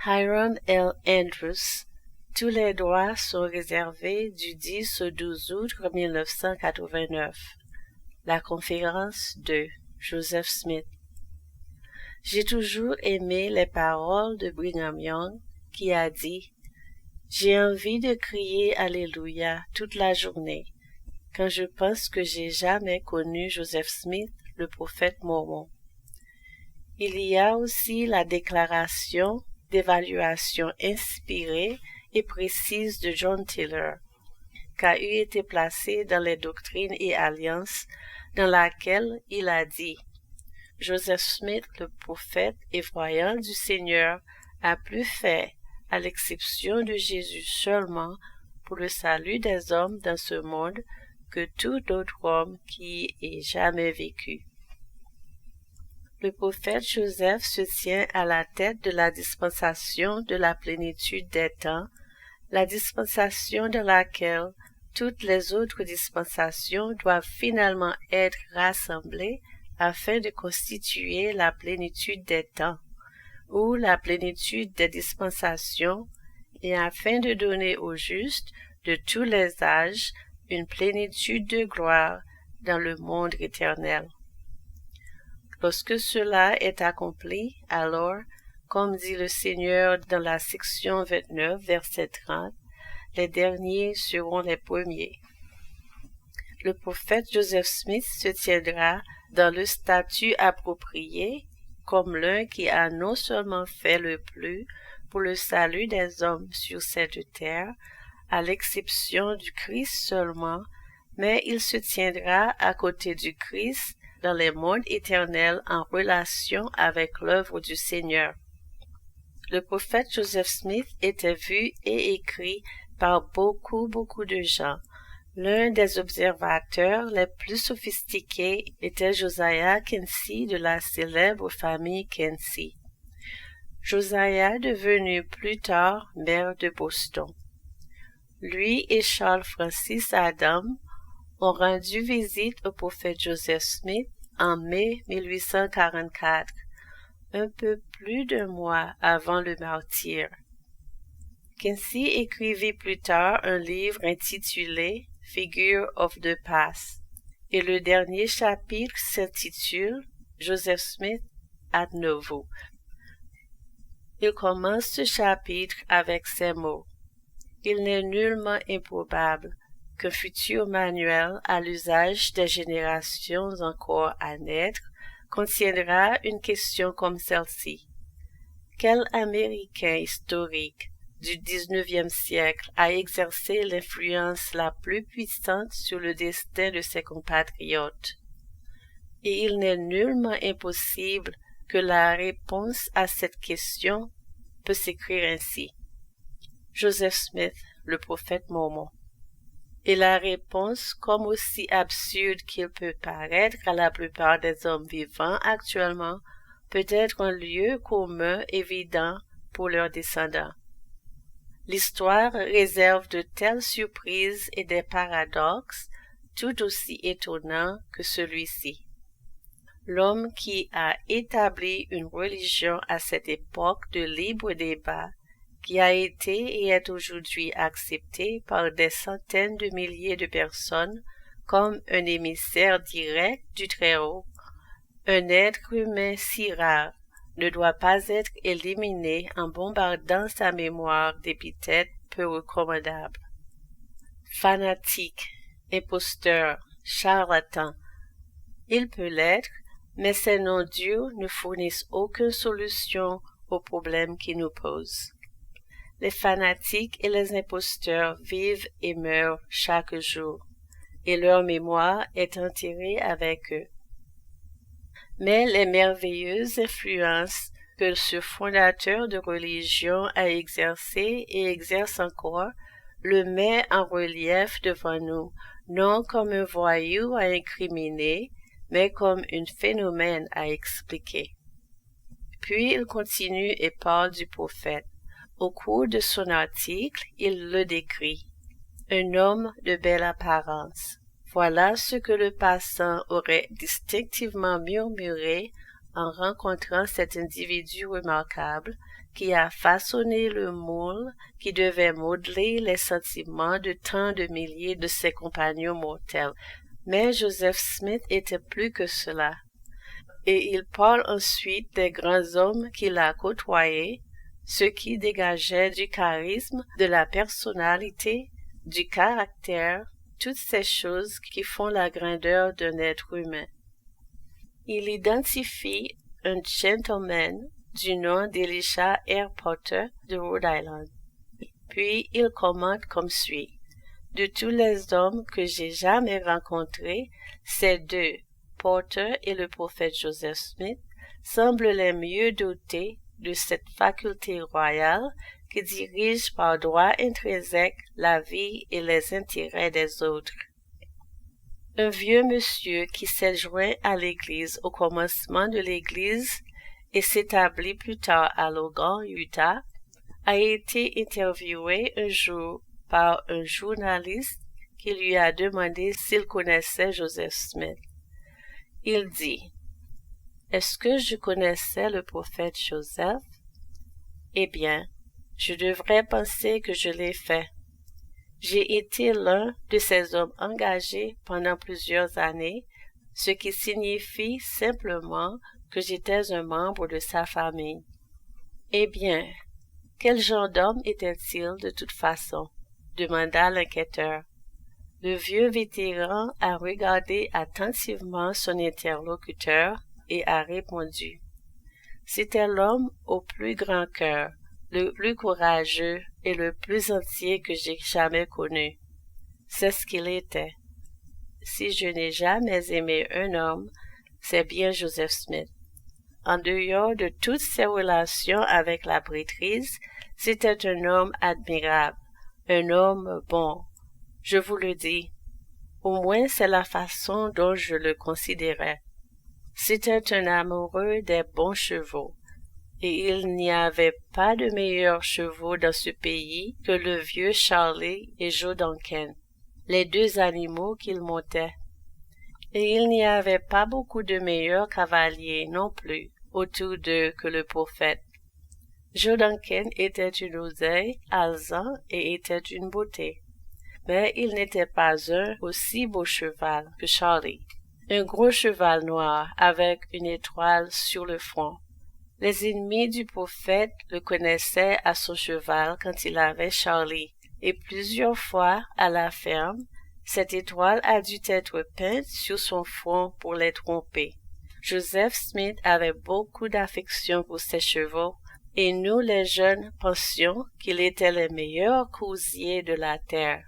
Hiram L. Andrews. Tous les droits sont réservés du 10 au 12 août 1989. La conférence de Joseph Smith. J'ai toujours aimé les paroles de Brigham Young qui a dit « J'ai envie de crier Alléluia toute la journée quand je pense que j'ai jamais connu Joseph Smith, le prophète mormon. » Il y a aussi la déclaration d'évaluation inspirée et précise de John Taylor, qui a eu été placée dans les Doctrines et Alliances, dans laquelle il a dit « Joseph Smith, le prophète et voyant du Seigneur, a plus fait, à l'exception de Jésus seulement, pour le salut des hommes dans ce monde, que tout autre homme qui ait jamais vécu. » Le prophète Joseph se tient à la tête de la dispensation de la plénitude des temps, la dispensation dans laquelle toutes les autres dispensations doivent finalement être rassemblées afin de constituer la plénitude des temps, ou la plénitude des dispensations, et afin de donner aux justes de tous les âges une plénitude de gloire dans le monde éternel. Lorsque cela est accompli, alors, comme dit le Seigneur dans la section 29, verset 30, les derniers seront les premiers. Le prophète Joseph Smith se tiendra dans le statut approprié comme l'un qui a non seulement fait le plus pour le salut des hommes sur cette terre, à l'exception du Christ seulement, mais il se tiendra à côté du Christ dans les mondes éternels en relation avec l'œuvre du Seigneur. Le prophète Joseph Smith était vu et écrit par beaucoup de gens. L'un des observateurs les plus sophistiqués était Josiah Quincy de la célèbre famille Quincy. Josiah devenu plus tard maire de Boston. Lui et Charles Francis Adam ont rendu visite au prophète Joseph Smith en mai 1844, un peu plus d'un mois avant le martyre. Quincy écrivit plus tard un livre intitulé Figure of the Past, et le dernier chapitre s'intitule Joseph Smith ad novo. Il commence ce chapitre avec ces mots. Il n'est nullement improbable qu'un futur manuel à l'usage des générations encore à naître contiendra une question comme celle-ci. Quel Américain historique du XIXe siècle a exercé l'influence la plus puissante sur le destin de ses compatriotes? Et il n'est nullement impossible que la réponse à cette question peut s'écrire ainsi. Joseph Smith, le prophète mormon. Et la réponse, comme aussi absurde qu'il peut paraître à la plupart des hommes vivants actuellement, peut être un lieu commun évident pour leurs descendants. L'histoire réserve de telles surprises et des paradoxes tout aussi étonnants que celui-ci. L'homme qui a établi une religion à cette époque de libre débat, qui a été et est aujourd'hui accepté par des centaines de milliers de personnes comme un émissaire direct du Très-Haut, un être humain si rare, ne doit pas être éliminé en bombardant sa mémoire d'épithètes peu recommandables. Fanatique, imposteur, charlatan, il peut l'être, mais ces noms durs ne fournissent aucune solution aux problèmes qui nous posent. Les fanatiques et les imposteurs vivent et meurent chaque jour, et leur mémoire est enterrée avec eux. Mais les merveilleuses influences que ce fondateur de religion a exercées et exerce encore le met en relief devant nous, non comme un voyou à incriminer, mais comme un phénomène à expliquer. Puis il continue et parle du prophète. Au cours de son article, il le décrit. Un homme de belle apparence. Voilà ce que le passant aurait distinctivement murmuré en rencontrant cet individu remarquable qui a façonné le moule qui devait modeler les sentiments de tant de milliers de ses compagnons mortels. Mais Joseph Smith était plus que cela. Et il parle ensuite des grands hommes qu'il a côtoyés, ceux qui dégageaient du charisme, de la personnalité, du caractère, toutes ces choses qui font la grandeur d'un être humain. Il identifie un gentleman du nom d'Elisha R. Potter de Rhode Island. Puis il commente comme suit. De tous les hommes que j'ai jamais rencontrés, ces deux, Porter et le prophète Joseph Smith, semblent les mieux dotés de cette faculté royale qui dirige par droit intrinsèque la vie et les intérêts des autres. Un vieux monsieur qui s'est joint à l'Église au commencement de l'Église et s'établit plus tard à Logan, Utah, a été interviewé un jour par un journaliste qui lui a demandé s'il connaissait Joseph Smith. Il dit « Est-ce que je connaissais le prophète Joseph? Eh bien, je devrais penser que je l'ai fait. J'ai été l'un de ces hommes engagés pendant plusieurs années, ce qui signifie simplement que j'étais un membre de sa famille. Eh bien, quel genre d'homme était-il de toute façon? Demanda l'enquêteur. Le vieux vétéran a regardé attentivement son interlocuteur et a répondu. C'était l'homme au plus grand cœur, le plus courageux et le plus entier que j'ai jamais connu. C'est ce qu'il était. Si je n'ai jamais aimé un homme, c'est bien Joseph Smith. En dehors de toutes ses relations avec la prêtrise, c'était un homme admirable, un homme bon. Je vous le dis, au moins c'est la façon dont je le considérais. C'était un amoureux des bons chevaux, et il n'y avait pas de meilleurs chevaux dans ce pays que le vieux Charlie et Joe Duncan, les deux animaux qu'il montait. Et il n'y avait pas beaucoup de meilleurs cavaliers non plus autour d'eux que le prophète. Joe Duncan était une oseille, alezan et était une beauté. Mais il n'était pas un aussi beau cheval que Charlie. Un gros cheval noir avec une étoile sur le front. Les ennemis du prophète le connaissaient à son cheval quand il avait Charlie, et plusieurs fois, à la ferme, cette étoile a dû être peinte sur son front pour les tromper. Joseph Smith avait beaucoup d'affection pour ses chevaux, et nous les jeunes pensions qu'il était le meilleur coursier de la terre.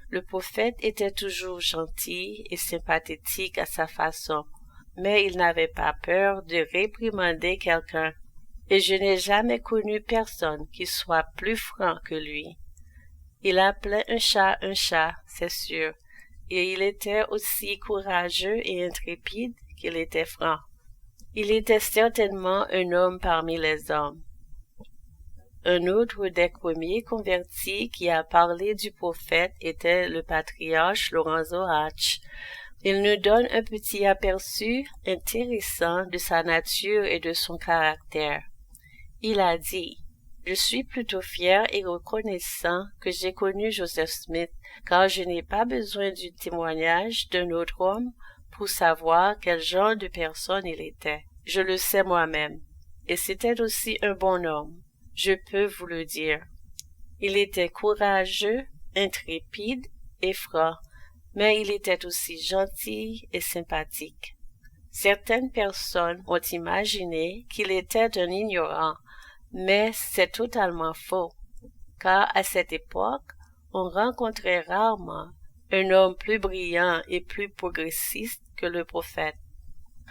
Le prophète était toujours gentil et sympathique à sa façon, mais il n'avait pas peur de réprimander quelqu'un, et je n'ai jamais connu personne qui soit plus franc que lui. Il appelait un chat, c'est sûr, et il était aussi courageux et intrépide qu'il était franc. Il était certainement un homme parmi les hommes. Un autre des premiers convertis qui a parlé du prophète était le patriarche Lorenzo Hatch. Il nous donne un petit aperçu intéressant de sa nature et de son caractère. Il a dit « Je suis plutôt fier et reconnaissant que j'ai connu Joseph Smith, car je n'ai pas besoin du témoignage d'un autre homme pour savoir quel genre de personne il était. Je le sais moi-même. Et c'était aussi un bon homme. Je peux vous le dire. Il était courageux, intrépide et franc, mais il était aussi gentil et sympathique. Certaines personnes ont imaginé qu'il était un ignorant, mais c'est totalement faux, car à cette époque, on rencontrait rarement un homme plus brillant et plus progressiste que le prophète.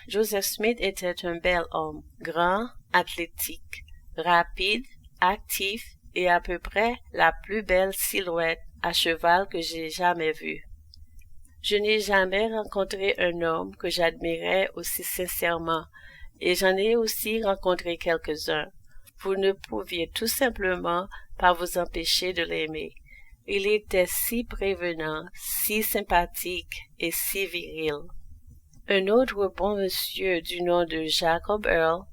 Joseph Smith était un bel homme, grand, athlétique, rapide, actif et à peu près la plus belle silhouette à cheval que j'ai jamais vue. Je n'ai jamais rencontré un homme que j'admirais aussi sincèrement, et j'en ai aussi rencontré quelques-uns. Vous ne pouviez tout simplement pas vous empêcher de l'aimer. Il était si prévenant, si sympathique et si viril. Un autre bon monsieur du nom de Jacob Earl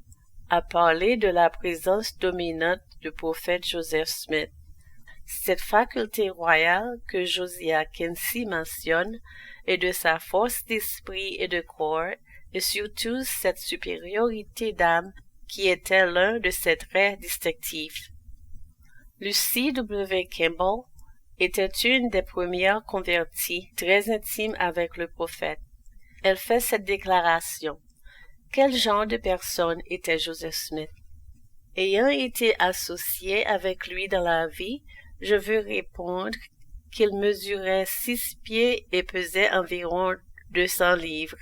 a parlé de la présence dominante du prophète Joseph Smith. Cette faculté royale que Josiah Quincy mentionne est de sa force d'esprit et de corps, et surtout cette supériorité d'âme qui était l'un de ses traits distinctifs. Lucy W. Kimball était une des premières converties très intimes avec le prophète. Elle fait cette déclaration. Quel genre de personne était Joseph Smith? Ayant été associé avec lui dans la vie, je veux répondre qu'il mesurait 6 pieds et pesait environ 200 livres.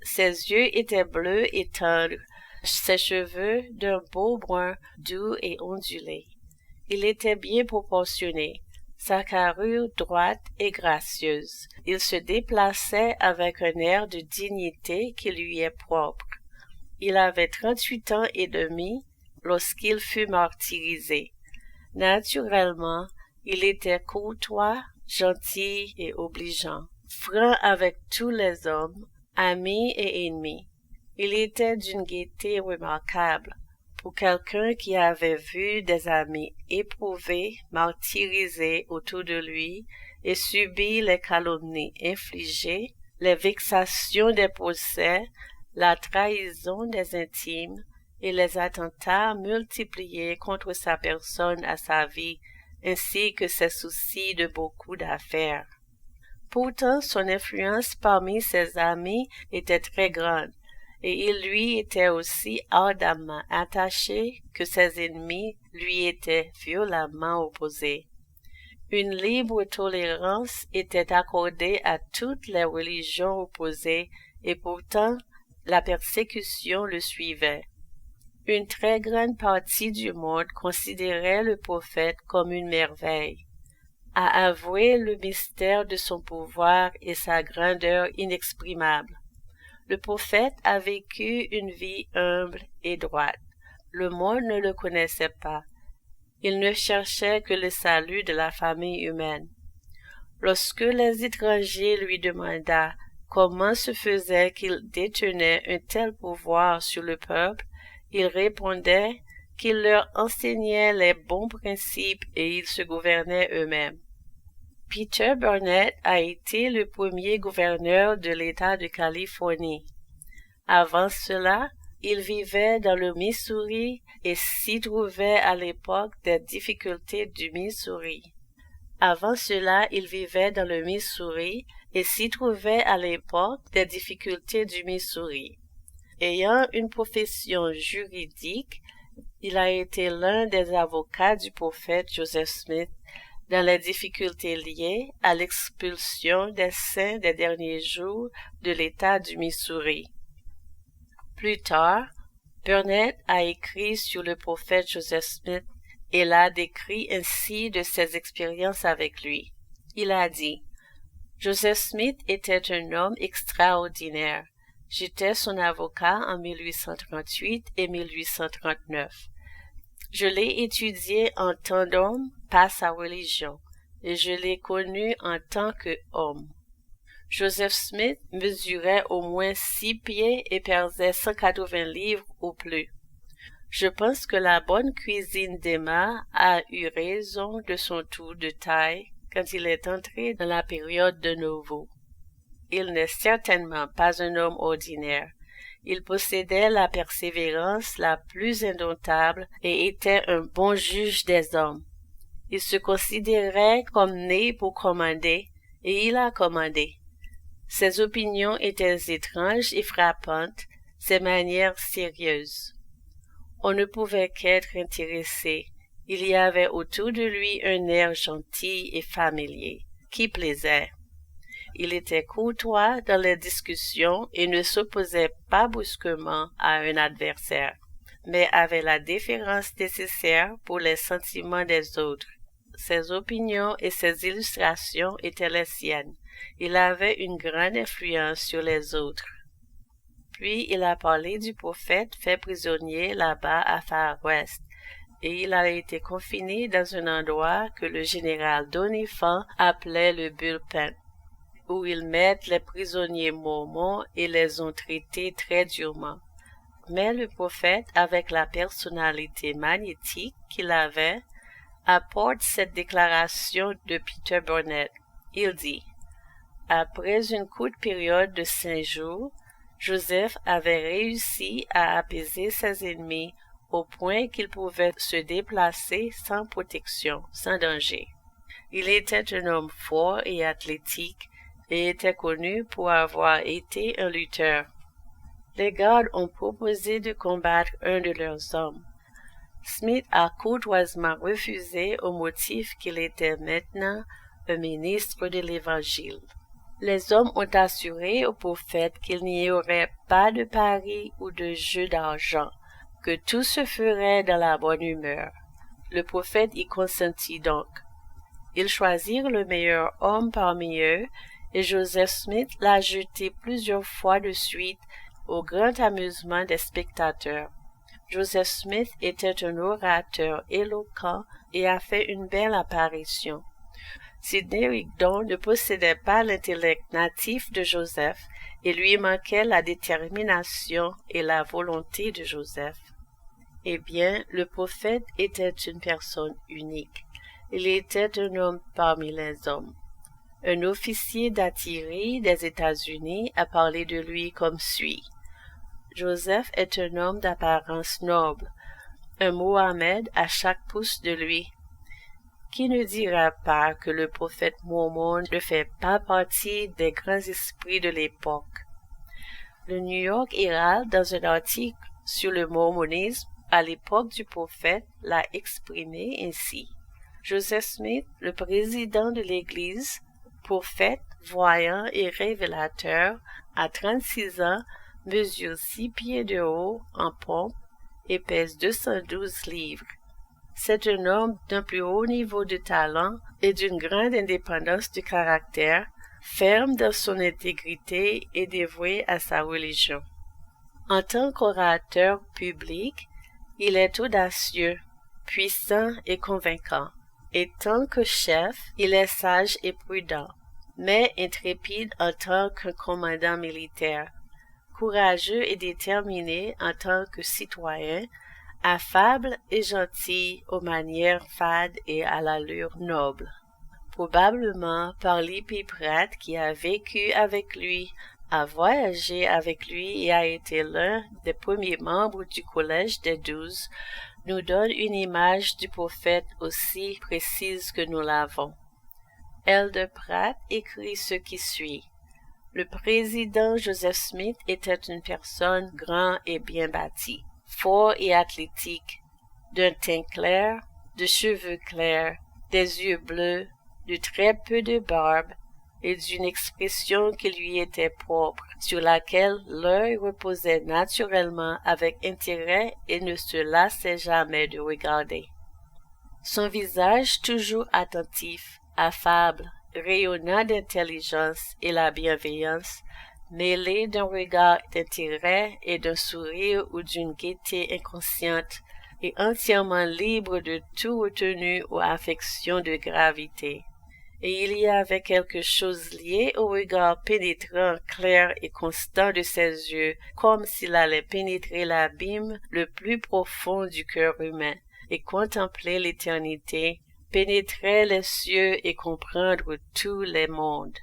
Ses yeux étaient bleus et tendres, ses cheveux d'un beau brun doux et ondulé. Il était bien proportionné, sa carrure droite et gracieuse. Il se déplaçait avec un air de dignité qui lui est propre. Il avait 38 ans et demi lorsqu'il fut martyrisé. Naturellement, il était courtois, gentil et obligeant, franc avec tous les hommes, amis et ennemis. Il était d'une gaieté remarquable pour quelqu'un qui avait vu des amis éprouvés, martyrisés autour de lui et subi les calomnies infligées, les vexations des procès, la trahison des intimes et les attentats multipliés contre sa personne à sa vie, ainsi que ses soucis de beaucoup d'affaires. Pourtant, son influence parmi ses amis était très grande, et il lui était aussi ardemment attaché que ses ennemis lui étaient violemment opposés. Une libre tolérance était accordée à toutes les religions opposées, et pourtant la persécution le suivait. Une très grande partie du monde considérait le prophète comme une merveille. À avouer le mystère de son pouvoir et sa grandeur inexprimable. Le prophète a vécu une vie humble et droite. Le monde ne le connaissait pas. Il ne cherchait que le salut de la famille humaine. Lorsque les étrangers lui demanda comment se faisait qu'il détenait un tel pouvoir sur le peuple, il répondait qu'il leur enseignait les bons principes et ils se gouvernaient eux-mêmes. Peter Burnett a été le premier gouverneur de l'État de Californie. Avant cela, il vivait dans le Missouri et s'y trouvait à l'époque des difficultés du Missouri. Avant cela, il vivait dans le Missouri et s'y trouvait à l'époque des difficultés du Missouri. Ayant une profession juridique, il a été l'un des avocats du prophète Joseph Smith dans les difficultés liées à l'expulsion des saints des derniers jours de l'État du Missouri. Plus tard, Burnett a écrit sur le prophète Joseph Smith et l'a décrit ainsi de ses expériences avec lui. Il a dit, « Joseph Smith était un homme extraordinaire. J'étais son avocat en 1838 et 1839. Je l'ai étudié en tant d'homme, pas sa religion, et je l'ai connu en tant qu'homme. Joseph Smith mesurait au moins 6 pieds et pesait 180 livres ou plus. Je pense que la bonne cuisine d'Emma a eu raison de son tour de taille quand il est entré dans la période de nouveau. Il n'est certainement pas un homme ordinaire. Il possédait la persévérance la plus indomptable et était un bon juge des hommes. Il se considérait comme né pour commander, et il a commandé. Ses opinions étaient étranges et frappantes, ses manières sérieuses. On ne pouvait qu'être intéressé. Il y avait autour de lui un air gentil et familier, qui plaisait. Il était courtois dans les discussions et ne s'opposait pas brusquement à un adversaire, mais avait la déférence nécessaire pour les sentiments des autres. Ses opinions et ses illustrations étaient les siennes. Il avait une grande influence sur les autres. Puis il a parlé du prophète fait prisonnier là-bas à Far West, et il a été confiné dans un endroit que le général Doniphan appelait le bullpen. où ils mettent les prisonniers mormons et les ont traités très durement. Mais le prophète, avec la personnalité magnétique qu'il avait, apporte cette déclaration de Peter Burnett. Il dit: après une courte période de 5 jours, Joseph avait réussi à apaiser ses ennemis au point qu'il pouvait se déplacer sans protection, sans danger. Il était un homme fort et athlétique et était connu pour avoir été un lutteur. Les gardes ont proposé de combattre un de leurs hommes. Smith a courtoisement refusé au motif qu'il était maintenant un ministre de l'Évangile. Les hommes ont assuré au prophète qu'il n'y aurait pas de paris ou de jeu d'argent, que tout se ferait dans la bonne humeur. Le prophète y consentit donc. Ils choisirent le meilleur homme parmi eux, et Joseph Smith l'a jeté plusieurs fois de suite, au grand amusement des spectateurs. Joseph Smith était un orateur éloquent et a fait une belle apparition. Sidney Rigdon ne possédait pas l'intellect natif de Joseph et lui manquait la détermination et la volonté de Joseph. Eh bien, le prophète était une personne unique. Il était un homme parmi les hommes. Un officier d'artillerie des États-Unis a parlé de lui comme suit. Joseph est un homme d'apparence noble, un Mohammed à chaque pouce de lui. Qui ne dira pas que le prophète mormon ne fait pas partie des grands esprits de l'époque? Le New York Herald, dans un article sur le mormonisme à l'époque du prophète, l'a exprimé ainsi. Joseph Smith, le président de l'Église, prophète, voyant et révélateur, à 36 ans, mesure 6 pieds de haut en pompe et pèse 212 livres. C'est un homme d'un plus haut niveau de talent et d'une grande indépendance de caractère, ferme dans son intégrité et dévoué à sa religion. En tant qu'orateur public, il est audacieux, puissant et convaincant. Et tant que chef, il est sage et prudent, mais intrépide en tant que commandant militaire, courageux et déterminé en tant que citoyen, affable et gentil aux manières fades et à l'allure noble. Probablement par P. Pratt, qui a vécu avec lui, a voyagé avec lui et a été l'un des premiers membres du Collège des 12, nous donne une image du prophète aussi précise que nous l'avons. L. de Pratt écrit ce qui suit. Le président Joseph Smith était une personne grande et bien bâtie, fort et athlétique, d'un teint clair, de cheveux clairs, des yeux bleus, de très peu de barbe, et d'une expression qui lui était propre, sur laquelle l'œil reposait naturellement avec intérêt et ne se lassait jamais de regarder. Son visage toujours attentif, affable, rayonnant d'intelligence et la bienveillance, mêlé d'un regard d'intérêt et d'un sourire ou d'une gaieté inconsciente, et entièrement libre de tout retenu ou affection de gravité. Et il y avait quelque chose lié au regard pénétrant, clair et constant de ses yeux, comme s'il allait pénétrer l'abîme le plus profond du cœur humain, et contempler l'éternité, pénétrer les cieux et comprendre tous les mondes.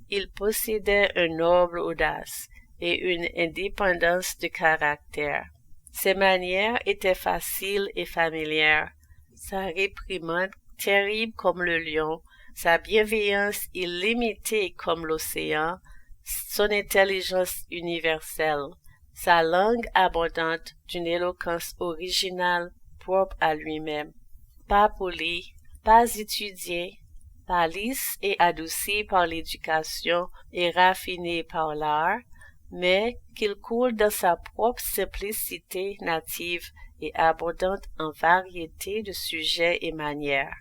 Il possédait une noble audace et une indépendance de caractère. Ses manières étaient faciles et familières, sa réprimande terrible comme le lion, sa bienveillance illimitée comme l'océan, son intelligence universelle, sa langue abondante d'une éloquence originale propre à lui-même, pas poli, pas étudié, pas lisse et adouci par l'éducation et raffiné par l'art, mais qu'il coule dans sa propre simplicité native et abondante en variété de sujets et manières.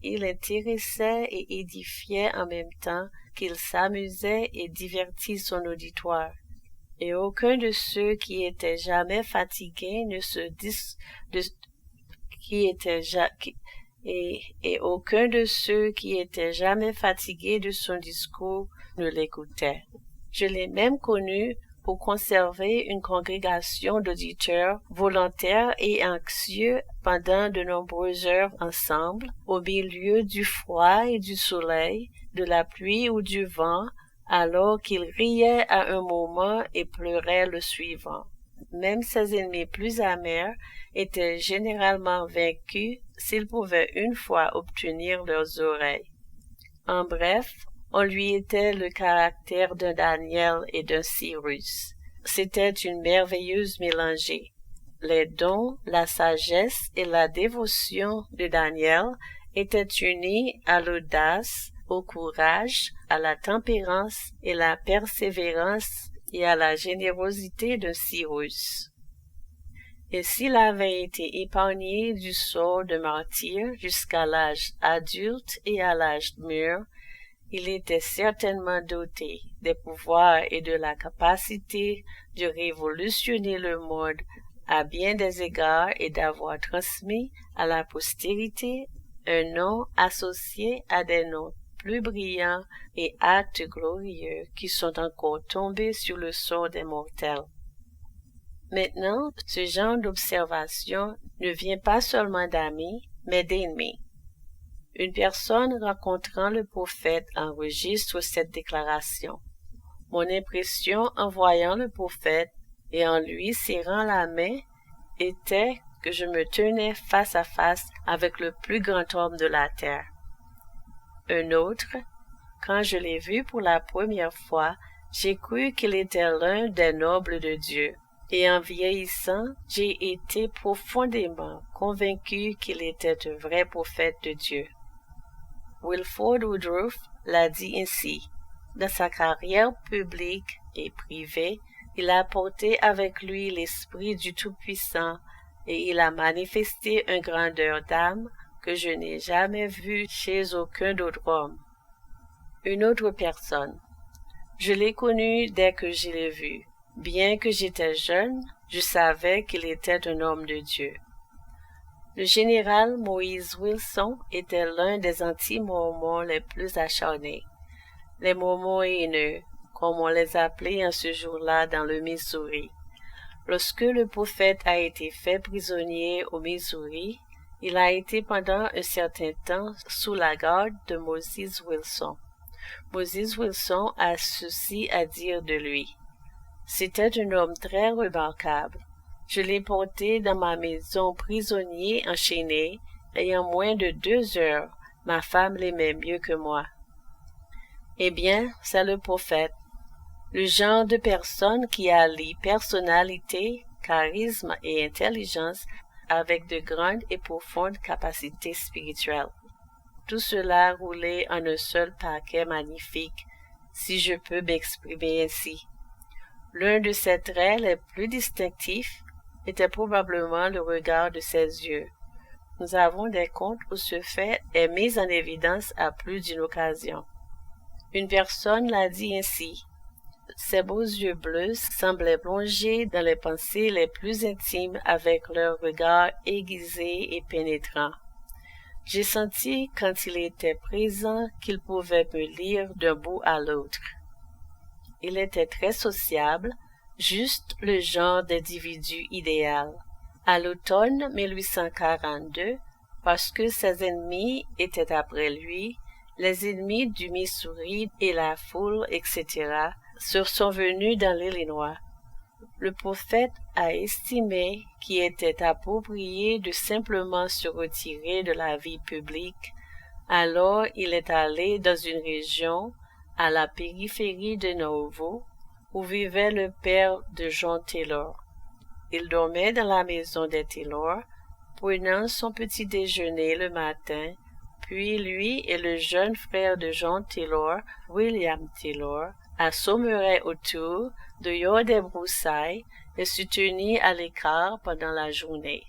Il intéressait et édifiait en même temps qu'il s'amusait et divertit son auditoire, et aucun de ceux qui étaient jamais fatigués ne se et aucun de ceux qui étaient jamais fatigués de son discours ne l'écoutait. Je l'ai même connu pour conserver une congrégation d'auditeurs volontaires et anxieux pendant de nombreuses heures ensemble, au milieu du froid et du soleil, de la pluie ou du vent, alors qu'ils riaient à un moment et pleuraient le suivant. Même ses ennemis plus amers étaient généralement vaincus s'ils pouvaient une fois obtenir leurs oreilles. En bref, on lui était le caractère d'un Daniel et d'un Cyrus. C'était une merveilleuse mélangée. Les dons, la sagesse et la dévotion de Daniel étaient unis à l'audace, au courage, à la tempérance et la persévérance et à la générosité de Cyrus. Et s'il avait été épargné du sort de martyr jusqu'à l'âge adulte et à l'âge mûr, il était certainement doté des pouvoirs et de la capacité de révolutionner le monde à bien des égards et d'avoir transmis à la postérité un nom associé à des noms plus brillants et actes glorieux qui sont encore tombés sur le sort des mortels. Maintenant, ce genre d'observation ne vient pas seulement d'amis, mais d'ennemis. Une personne rencontrant le prophète enregistre cette déclaration. Mon impression en voyant le prophète et en lui serrant la main était que je me tenais face à face avec le plus grand homme de la terre. Un autre, quand je l'ai vu pour la première fois, j'ai cru qu'il était l'un des nobles de Dieu. Et en vieillissant, j'ai été profondément convaincu qu'il était un vrai prophète de Dieu. Wilford Woodruff l'a dit ainsi. Dans sa carrière publique et privée, il a porté avec lui l'esprit du Tout-Puissant et il a manifesté une grandeur d'âme que je n'ai jamais vue chez aucun autre homme. Une autre personne. Je l'ai connu dès que je l'ai vu. Bien que j'étais jeune, je savais qu'il était un homme de Dieu. Le général Moïse Wilson était l'un des anti-mormons les plus acharnés. Les mormons haineux, comme on les appelait en ce jour-là dans le Missouri. Lorsque le prophète a été fait prisonnier au Missouri, il a été pendant un certain temps sous la garde de Moses Wilson. Moses Wilson a ceci à dire de lui. C'était un homme très remarquable. Je l'ai porté dans ma maison prisonnier enchaîné, et en moins de 2 heures, ma femme l'aimait mieux que moi. Eh bien, c'est le prophète, le genre de personne qui allie personnalité, charisme et intelligence avec de grandes et profondes capacités spirituelles. Tout cela roulé en un seul paquet magnifique, si je peux m'exprimer ainsi. L'un de ses traits les plus distinctifs était probablement le regard de ses yeux. Nous avons des comptes où ce fait est mis en évidence à plus d'une occasion. Une personne l'a dit ainsi. Ses beaux yeux bleus semblaient plonger dans les pensées les plus intimes avec leur regard aiguisé et pénétrant. J'ai senti quand il était présent qu'il pouvait me lire d'un bout à l'autre. Il était très sociable, juste le genre d'individu idéal. À l'automne 1842, parce que ses ennemis étaient après lui, les ennemis du Missouri et la foule, etc., sont venus dans l'Illinois. Le prophète a estimé qu'il était approprié de simplement se retirer de la vie publique, alors il est allé dans une région, à la périphérie de Nauvoo, où vivait le père de John Taylor. Il dormait dans la maison des Taylor, prenant son petit déjeuner le matin, puis lui et le jeune frère de John Taylor, William Taylor, assommeraient autour, dehors des broussailles, et se tenaient à l'écart pendant la journée.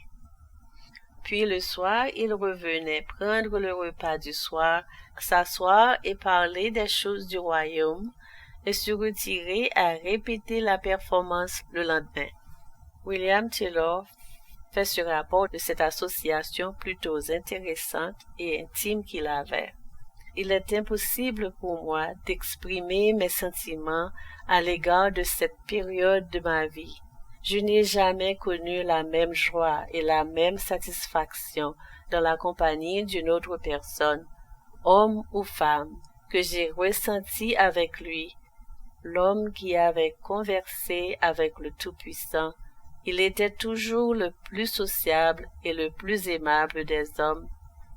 Puis le soir, il revenait prendre le repas du soir, s'asseoir et parler des choses du royaume, et se retirer à répéter la performance le lendemain. William Taylor fait ce rapport de cette association plutôt intéressante et intime qu'il avait. Il est impossible pour moi d'exprimer mes sentiments à l'égard de cette période de ma vie. Je n'ai jamais connu la même joie et la même satisfaction dans la compagnie d'une autre personne, homme ou femme, que j'ai ressenti avec lui, l'homme qui avait conversé avec le Tout-Puissant. Il était toujours le plus sociable et le plus aimable des hommes,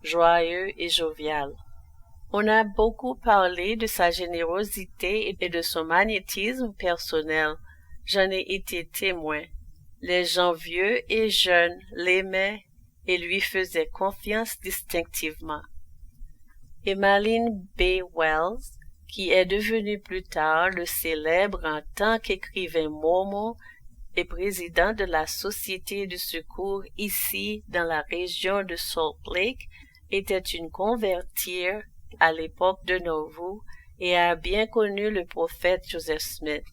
joyeux et jovial. On a beaucoup parlé de sa générosité et de son magnétisme personnel. J'en ai été témoin. Les gens vieux et jeunes l'aimaient et lui faisaient confiance distinctivement. Emmeline B. Wells, qui est devenu plus tard le célèbre en tant qu'écrivain mormon et président de la Société du Secours ici dans la région de Salt Lake, était une convertie à l'époque de Nauvoo et a bien connu le prophète Joseph Smith.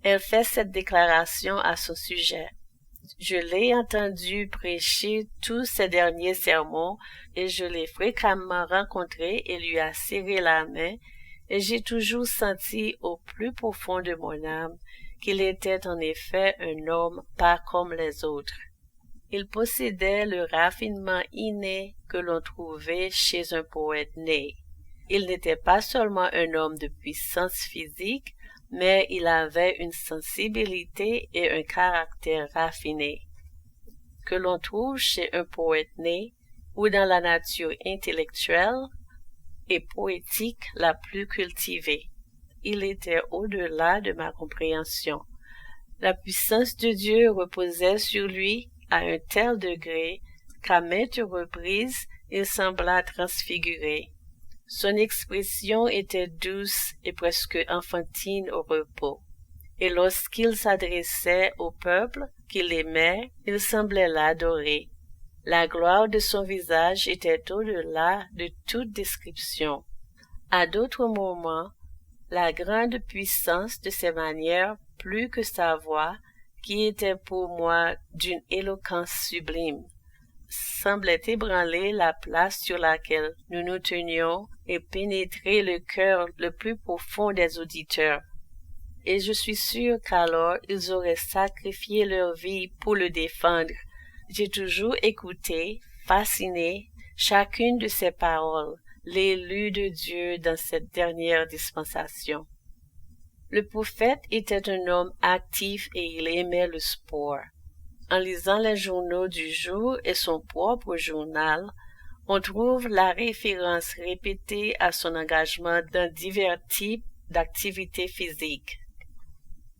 Elle fait cette déclaration à son sujet. Je l'ai entendu prêcher tous ses derniers sermons et je l'ai fréquemment rencontré et lui a serré la main et j'ai toujours senti au plus profond de mon âme qu'il était en effet un homme pas comme les autres. Il possédait le raffinement inné que l'on trouvait chez un poète né. Il n'était pas seulement un homme de puissance physique, mais il avait une sensibilité et un caractère raffiné, que l'on trouve chez un poète né ou dans la nature intellectuelle et poétique la plus cultivée. Il était au-delà de ma compréhension. La puissance de Dieu reposait sur lui à un tel degré qu'à maintes reprises il sembla transfiguré. Son expression était douce et presque enfantine au repos, et lorsqu'il s'adressait au peuple qu'il aimait, il semblait l'adorer. La gloire de son visage était au-delà de toute description. À d'autres moments, la grande puissance de ses manières, plus que sa voix, qui était pour moi d'une éloquence sublime, semblait ébranler la place sur laquelle nous nous tenions et pénétrer le cœur le plus profond des auditeurs. Et je suis sûre qu'alors ils auraient sacrifié leur vie pour le défendre. J'ai toujours écouté, fasciné, chacune de ses paroles, l'élu de Dieu dans cette dernière dispensation. Le prophète était un homme actif et il aimait le sport. En lisant les journaux du jour et son propre journal, on trouve la référence répétée à son engagement dans divers types d'activités physiques.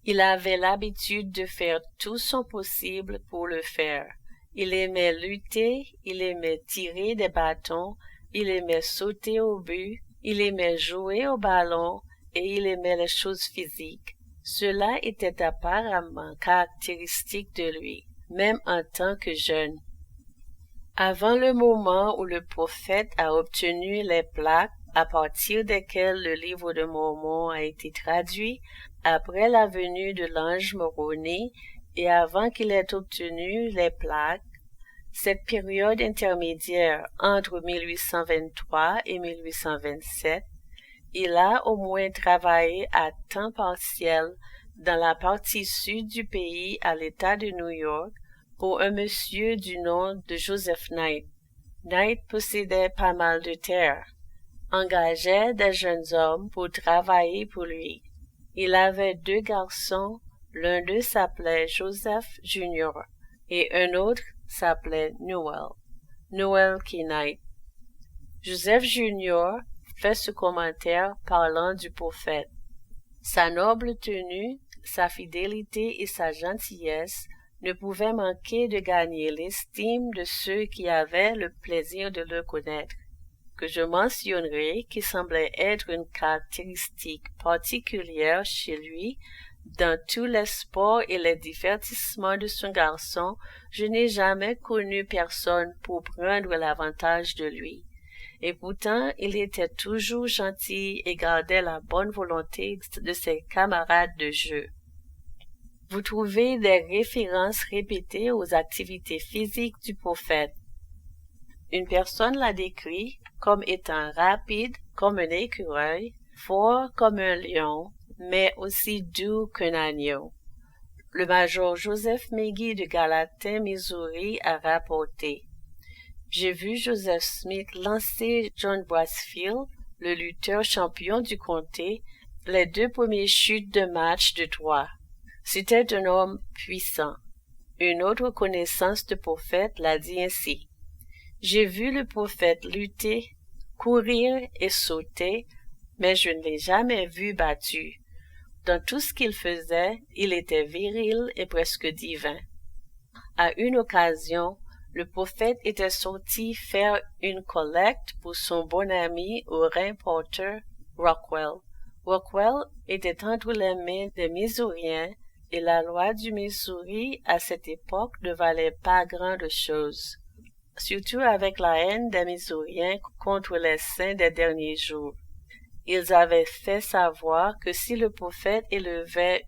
Il avait l'habitude de faire tout son possible pour le faire. Il aimait lutter, il aimait tirer des bâtons, il aimait sauter au but, il aimait jouer au ballon et il aimait les choses physiques. Cela était apparemment caractéristique de lui, même en tant que jeune. Avant le moment où le prophète a obtenu les plaques à partir desquelles le livre de Mormon a été traduit, après la venue de l'ange Moroni et avant qu'il ait obtenu les plaques, cette période intermédiaire entre 1823 et 1827, il a au moins travaillé à temps partiel dans la partie sud du pays à l'État de New York pour un monsieur du nom de Joseph Knight. Knight possédait pas mal de terre, engageait des jeunes hommes pour travailler pour lui. Il avait 2 garçons, l'un d'eux s'appelait Joseph Jr. et un autre s'appelait Noel Knight. Joseph Jr. fait ce commentaire parlant du prophète. Sa noble tenue, sa fidélité et sa gentillesse ne pouvaient manquer de gagner l'estime de ceux qui avaient le plaisir de le connaître, que je mentionnerai qui semblait être une caractéristique particulière chez lui. Dans tous les sports et les divertissements de son garçon, je n'ai jamais connu personne pour prendre l'avantage de lui. Et pourtant, il était toujours gentil et gardait la bonne volonté de ses camarades de jeu. Vous trouvez des références répétées aux activités physiques du prophète. Une personne l'a décrit comme étant rapide comme un écureuil, fort comme un lion, mais aussi doux qu'un agneau. Le major Joseph McGee de Gallatin, Missouri, a rapporté: J'ai vu Joseph Smith lancer John Brassfield, le lutteur champion du comté, les 2 premiers chutes de match de 3. C'était un homme puissant. Une autre connaissance de prophète l'a dit ainsi: J'ai vu le prophète lutter, courir et sauter, mais je ne l'ai jamais vu battu. Dans tout ce qu'il faisait, il était viril et presque divin. À une occasion, le prophète était sorti faire une collecte pour son bon ami Orin Porter, Rockwell. Rockwell était entre les mains des Missouriens et la loi du Missouri à cette époque ne valait pas grande-chose, surtout avec la haine des Missouriens contre les saints des derniers jours. Ils avaient fait savoir que si le prophète élevait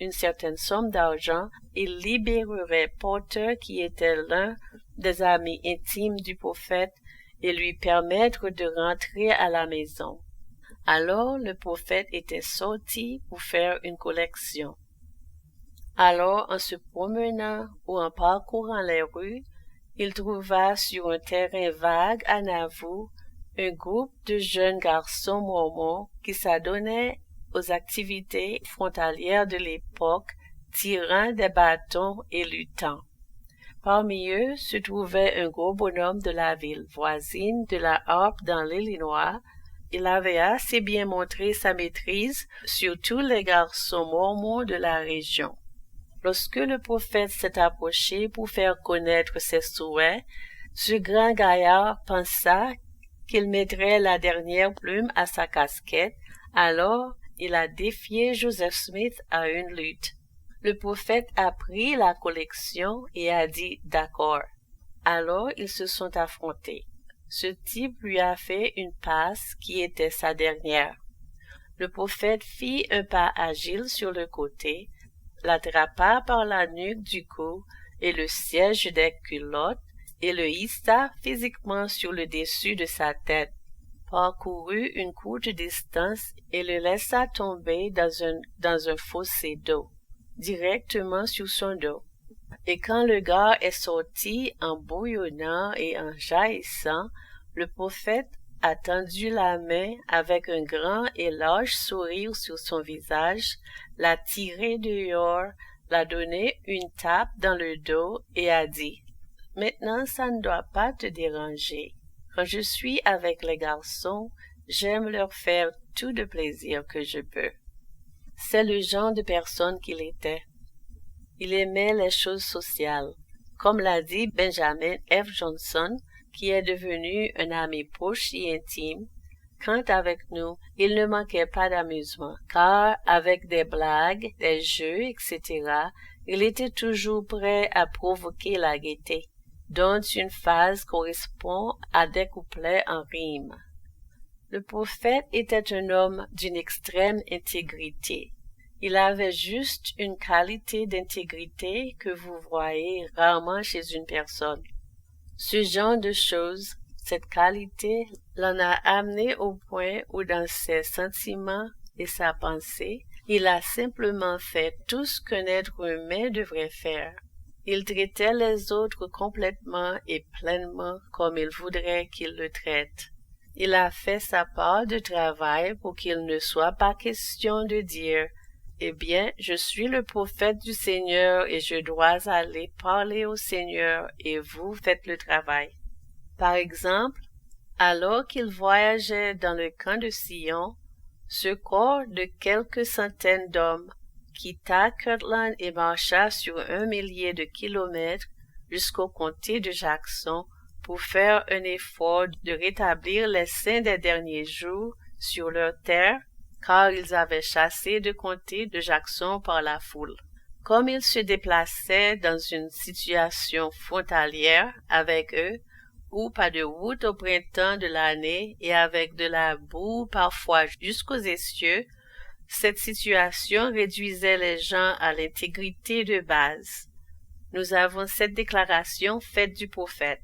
une certaine somme d'argent, il libérerait Porter, qui était l'un des amis intimes du prophète, et lui permettre de rentrer à la maison. Alors le prophète était sorti pour faire une collection. Alors, en se promenant ou en parcourant les rues, il trouva sur un terrain vague à Nauvoo un groupe de jeunes garçons mormons qui s'adonnaient aux activités frontalières de l'époque, tirant des bâtons et luttant. Parmi eux se trouvait un gros bonhomme de la ville voisine de la Harpe dans l'Illinois. Il avait assez bien montré sa maîtrise sur tous les garçons mormons de la région. Lorsque le prophète s'est approché pour faire connaître ses souhaits, ce grand gaillard pensa qu'il mettrait la dernière plume à sa casquette, alors il a défié Joseph Smith à une lutte. Le prophète a pris la collection et a dit d'accord. Alors ils se sont affrontés. Ce type lui a fait une passe qui était sa dernière. Le prophète fit un pas agile sur le côté, l'attrapa par la nuque du cou et le siège des culottes, et le hissa physiquement sur le dessus de sa tête, parcourut une courte distance et le laissa tomber dans un fossé d'eau, directement sur son dos. Et quand le gars est sorti en bouillonnant et en jaillissant, le prophète a tendu la main avec un grand et large sourire sur son visage, l'a tiré dehors, l'a donné une tape dans le dos et a dit: Maintenant, ça ne doit pas te déranger. Quand je suis avec les garçons, j'aime leur faire tout le plaisir que je peux. C'est le genre de personne qu'il était. Il aimait les choses sociales. Comme l'a dit Benjamin F. Johnson, qui est devenu un ami proche et intime, quand avec nous, il ne manquait pas d'amusement, car avec des blagues, des jeux, etc., il était toujours prêt à provoquer la gaieté, dont une phase correspond à des couplets en rime. Le prophète était un homme d'une extrême intégrité. Il avait juste une qualité d'intégrité que vous voyez rarement chez une personne. Ce genre de choses, cette qualité, l'en a amené au point où dans ses sentiments et sa pensée, il a simplement fait tout ce qu'un être humain devrait faire. Il traitait les autres complètement et pleinement comme il voudrait qu'ils le traitent. Il a fait sa part de travail pour qu'il ne soit pas question de dire: Eh bien, je suis le prophète du Seigneur et je dois aller parler au Seigneur et vous faites le travail. Par exemple, alors qu'il voyageait dans le camp de Sion, ce corps de quelques centaines d'hommes quitta Kirtland et marcha sur 1 millier de kilomètres jusqu'au comté de Jackson pour faire un effort de rétablir les saints des derniers jours sur leur terre, car ils avaient chassé de comté de Jackson par la foule. Comme ils se déplaçaient dans une situation frontalière avec eux, ou pas de route au printemps de l'année et avec de la boue parfois jusqu'aux essieux, Cette situation réduisait les gens à l'intégrité de base. Nous avons cette déclaration faite du prophète.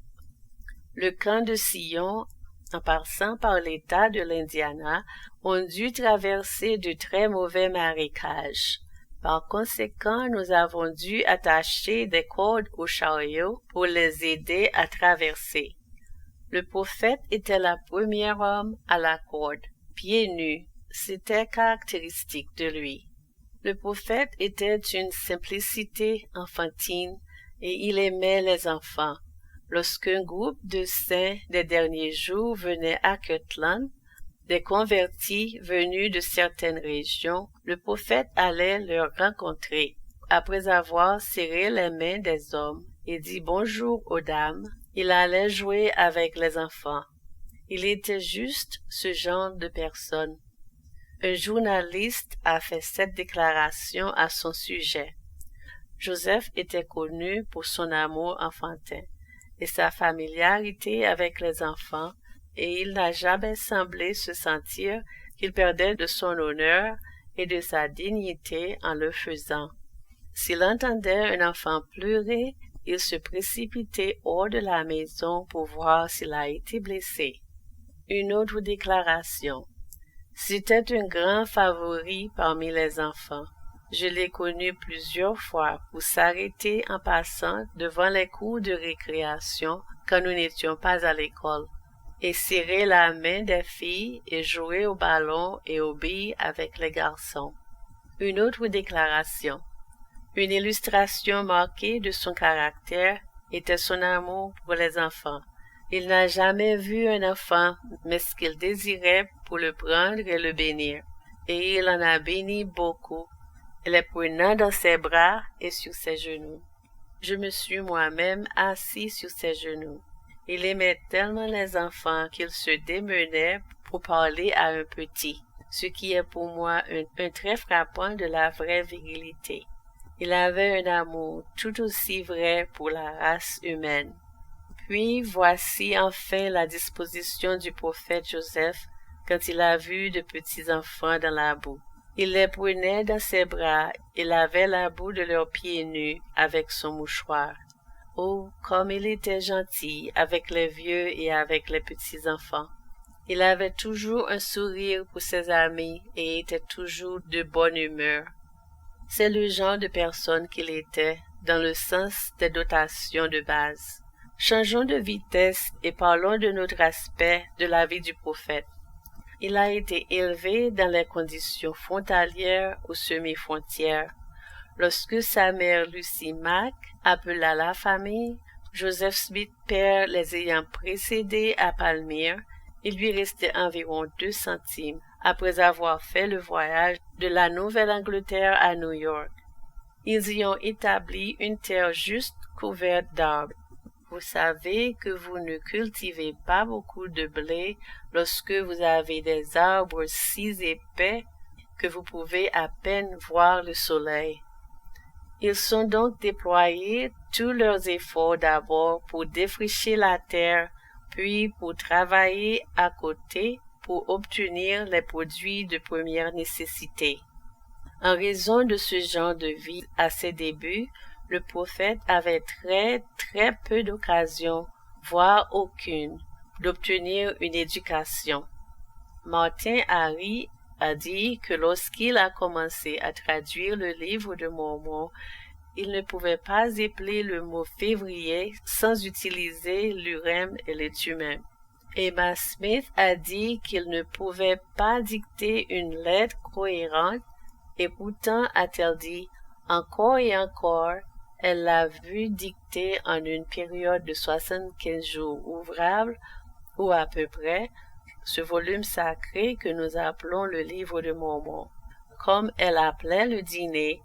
Le camp de Sion, en passant par l'État de l'Indiana, ont dû traverser de très mauvais marécages. Par conséquent, nous avons dû attacher des cordes aux chariots pour les aider à traverser. Le prophète était le premier homme à la corde, pieds nus. C'était caractéristique de lui. Le prophète était d'une simplicité enfantine et il aimait les enfants. Lorsqu'un groupe de saints des derniers jours venait à Kirtland, des convertis venus de certaines régions, le prophète allait leur rencontrer. Après avoir serré les mains des hommes et dit bonjour aux dames, il allait jouer avec les enfants. Il était juste ce genre de personne. Un journaliste a fait cette déclaration à son sujet. Joseph était connu pour son amour enfantin et sa familiarité avec les enfants, et il n'a jamais semblé se sentir qu'il perdait de son honneur et de sa dignité en le faisant. S'il entendait un enfant pleurer, il se précipitait hors de la maison pour voir s'il a été blessé. Une autre déclaration. C'était un grand favori parmi les enfants. Je l'ai connu plusieurs fois pour s'arrêter en passant devant les cours de récréation quand nous n'étions pas à l'école, et serrer la main des filles et jouer au ballon et aux billes avec les garçons. Une autre déclaration. Une illustration marquée de son caractère était son amour pour les enfants. Il n'a jamais vu un enfant, mais ce qu'il désirait pour le prendre et le bénir. Et il en a béni beaucoup, les prenant dans ses bras et sur ses genoux. Je me suis moi-même assis sur ses genoux. Il aimait tellement les enfants qu'il se démenait pour parler à un petit, ce qui est pour moi un trait frappant de la vraie virilité. Il avait un amour tout aussi vrai pour la race humaine. Puis voici enfin la disposition du prophète Joseph quand il a vu de petits enfants dans la boue. Il les prenait dans ses bras et lavait la boue de leurs pieds nus avec son mouchoir. Oh, comme il était gentil avec les vieux et avec les petits enfants. Il avait toujours un sourire pour ses amis et était toujours de bonne humeur. C'est le genre de personne qu'il était, dans le sens des dotations de base. Changeons de vitesse et parlons de notre aspect de la vie du prophète. Il a été élevé dans les conditions frontalières ou semi-frontières. Lorsque sa mère Lucy Mack appela la famille, Joseph Smith père les ayant précédés à Palmyre, il lui restait environ 2 centimes après avoir fait le voyage de la Nouvelle-Angleterre à New York. Ils y ont établi une terre juste couverte d'arbres. Vous savez que vous ne cultivez pas beaucoup de blé lorsque vous avez des arbres si épais que vous pouvez à peine voir le soleil. Ils sont donc déployés tous leurs efforts d'abord pour défricher la terre, puis pour travailler à côté pour obtenir les produits de première nécessité. En raison de ce genre de vie à ses débuts, le prophète avait très peu d'occasions, voire aucune, d'obtenir une éducation. Martin Harry a dit que lorsqu'il a commencé à traduire le livre de Mormon, il ne pouvait pas épeler le mot février sans utiliser l'Urim et le Thummim. Emma Smith a dit qu'il ne pouvait pas dicter une lettre cohérente, et pourtant a-t-elle dit, encore et encore, elle l'a vu dicter en une période de 75 jours ouvrables, ou à peu près, ce volume sacré que nous appelons le livre de Mormon. Comme elle appelait le dîner,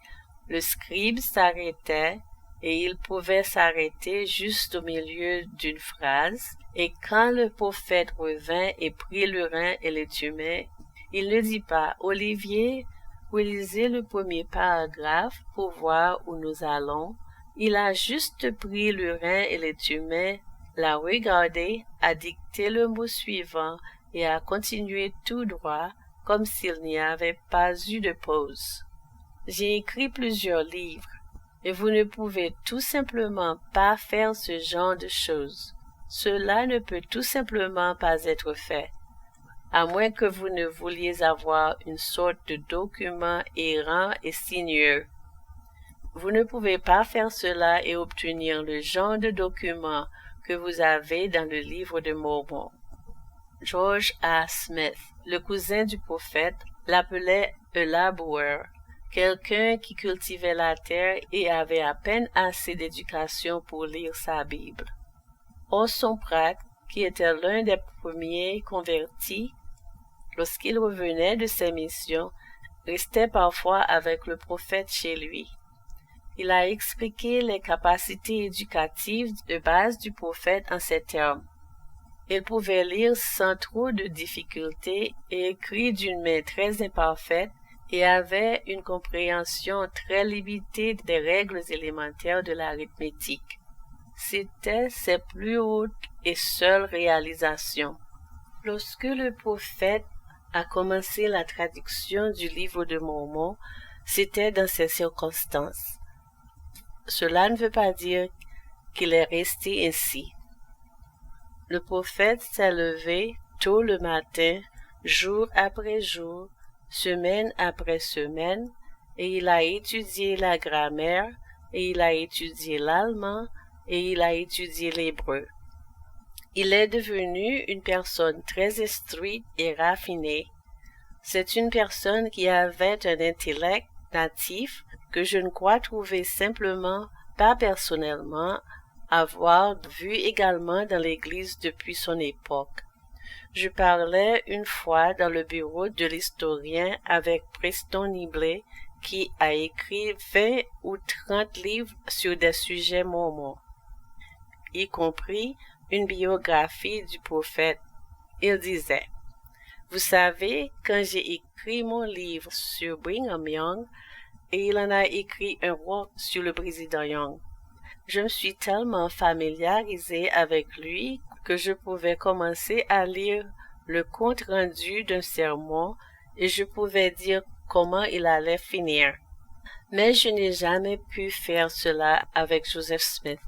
le scribe s'arrêtait, et il pouvait s'arrêter juste au milieu d'une phrase, et quand le prophète revint et prit l'Urim et le Thummim, il ne dit pas « Olivier, relisez le premier paragraphe pour voir où nous allons ». Il a juste pris l'Urim et le Thummim, l'a regardé, a dicté le mot suivant et a continué tout droit, comme s'il n'y avait pas eu de pause. J'ai écrit plusieurs livres, et vous ne pouvez tout simplement pas faire ce genre de choses. Cela ne peut tout simplement pas être fait, à moins que vous ne vouliez avoir une sorte de document errant et sinueux. Vous ne pouvez pas faire cela et obtenir le genre de document que vous avez dans le livre de Mormon. George A. Smith, le cousin du prophète, l'appelait un laboureur, quelqu'un qui cultivait la terre et avait à peine assez d'éducation pour lire sa Bible. Orson Pratt, qui était l'un des premiers convertis, lorsqu'il revenait de ses missions, restait parfois avec le prophète chez lui. Il a expliqué les capacités éducatives de base du prophète en ces termes. Il pouvait lire sans trop de difficulté et écrit d'une main très imparfaite et avait une compréhension très limitée des règles élémentaires de l'arithmétique. C'était ses plus hautes et seules réalisations. Lorsque le prophète a commencé la traduction du livre de Mormon, c'était dans ces circonstances. Cela ne veut pas dire qu'il est resté ainsi. Le prophète s'est levé tôt le matin, jour après jour, semaine après semaine, et il a étudié la grammaire, et il a étudié l'allemand, et il a étudié l'hébreu. Il est devenu une personne très instruite et raffinée. C'est une personne qui avait un intellect natif que je ne crois trouver simplement, pas personnellement, avoir vu également dans l'Église depuis son époque. Je parlais une fois dans le bureau de l'historien avec Preston Nibley, qui a écrit 20 ou 30 livres sur des sujets mormons, y compris une biographie du prophète. Il disait: « Vous savez, quand j'ai écrit mon livre sur Brigham Young, et il en a écrit un autre sur le président Young, je me suis tellement familiarisé avec lui que je pouvais commencer à lire le compte-rendu d'un sermon et je pouvais dire comment il allait finir. Mais je n'ai jamais pu faire cela avec Joseph Smith. »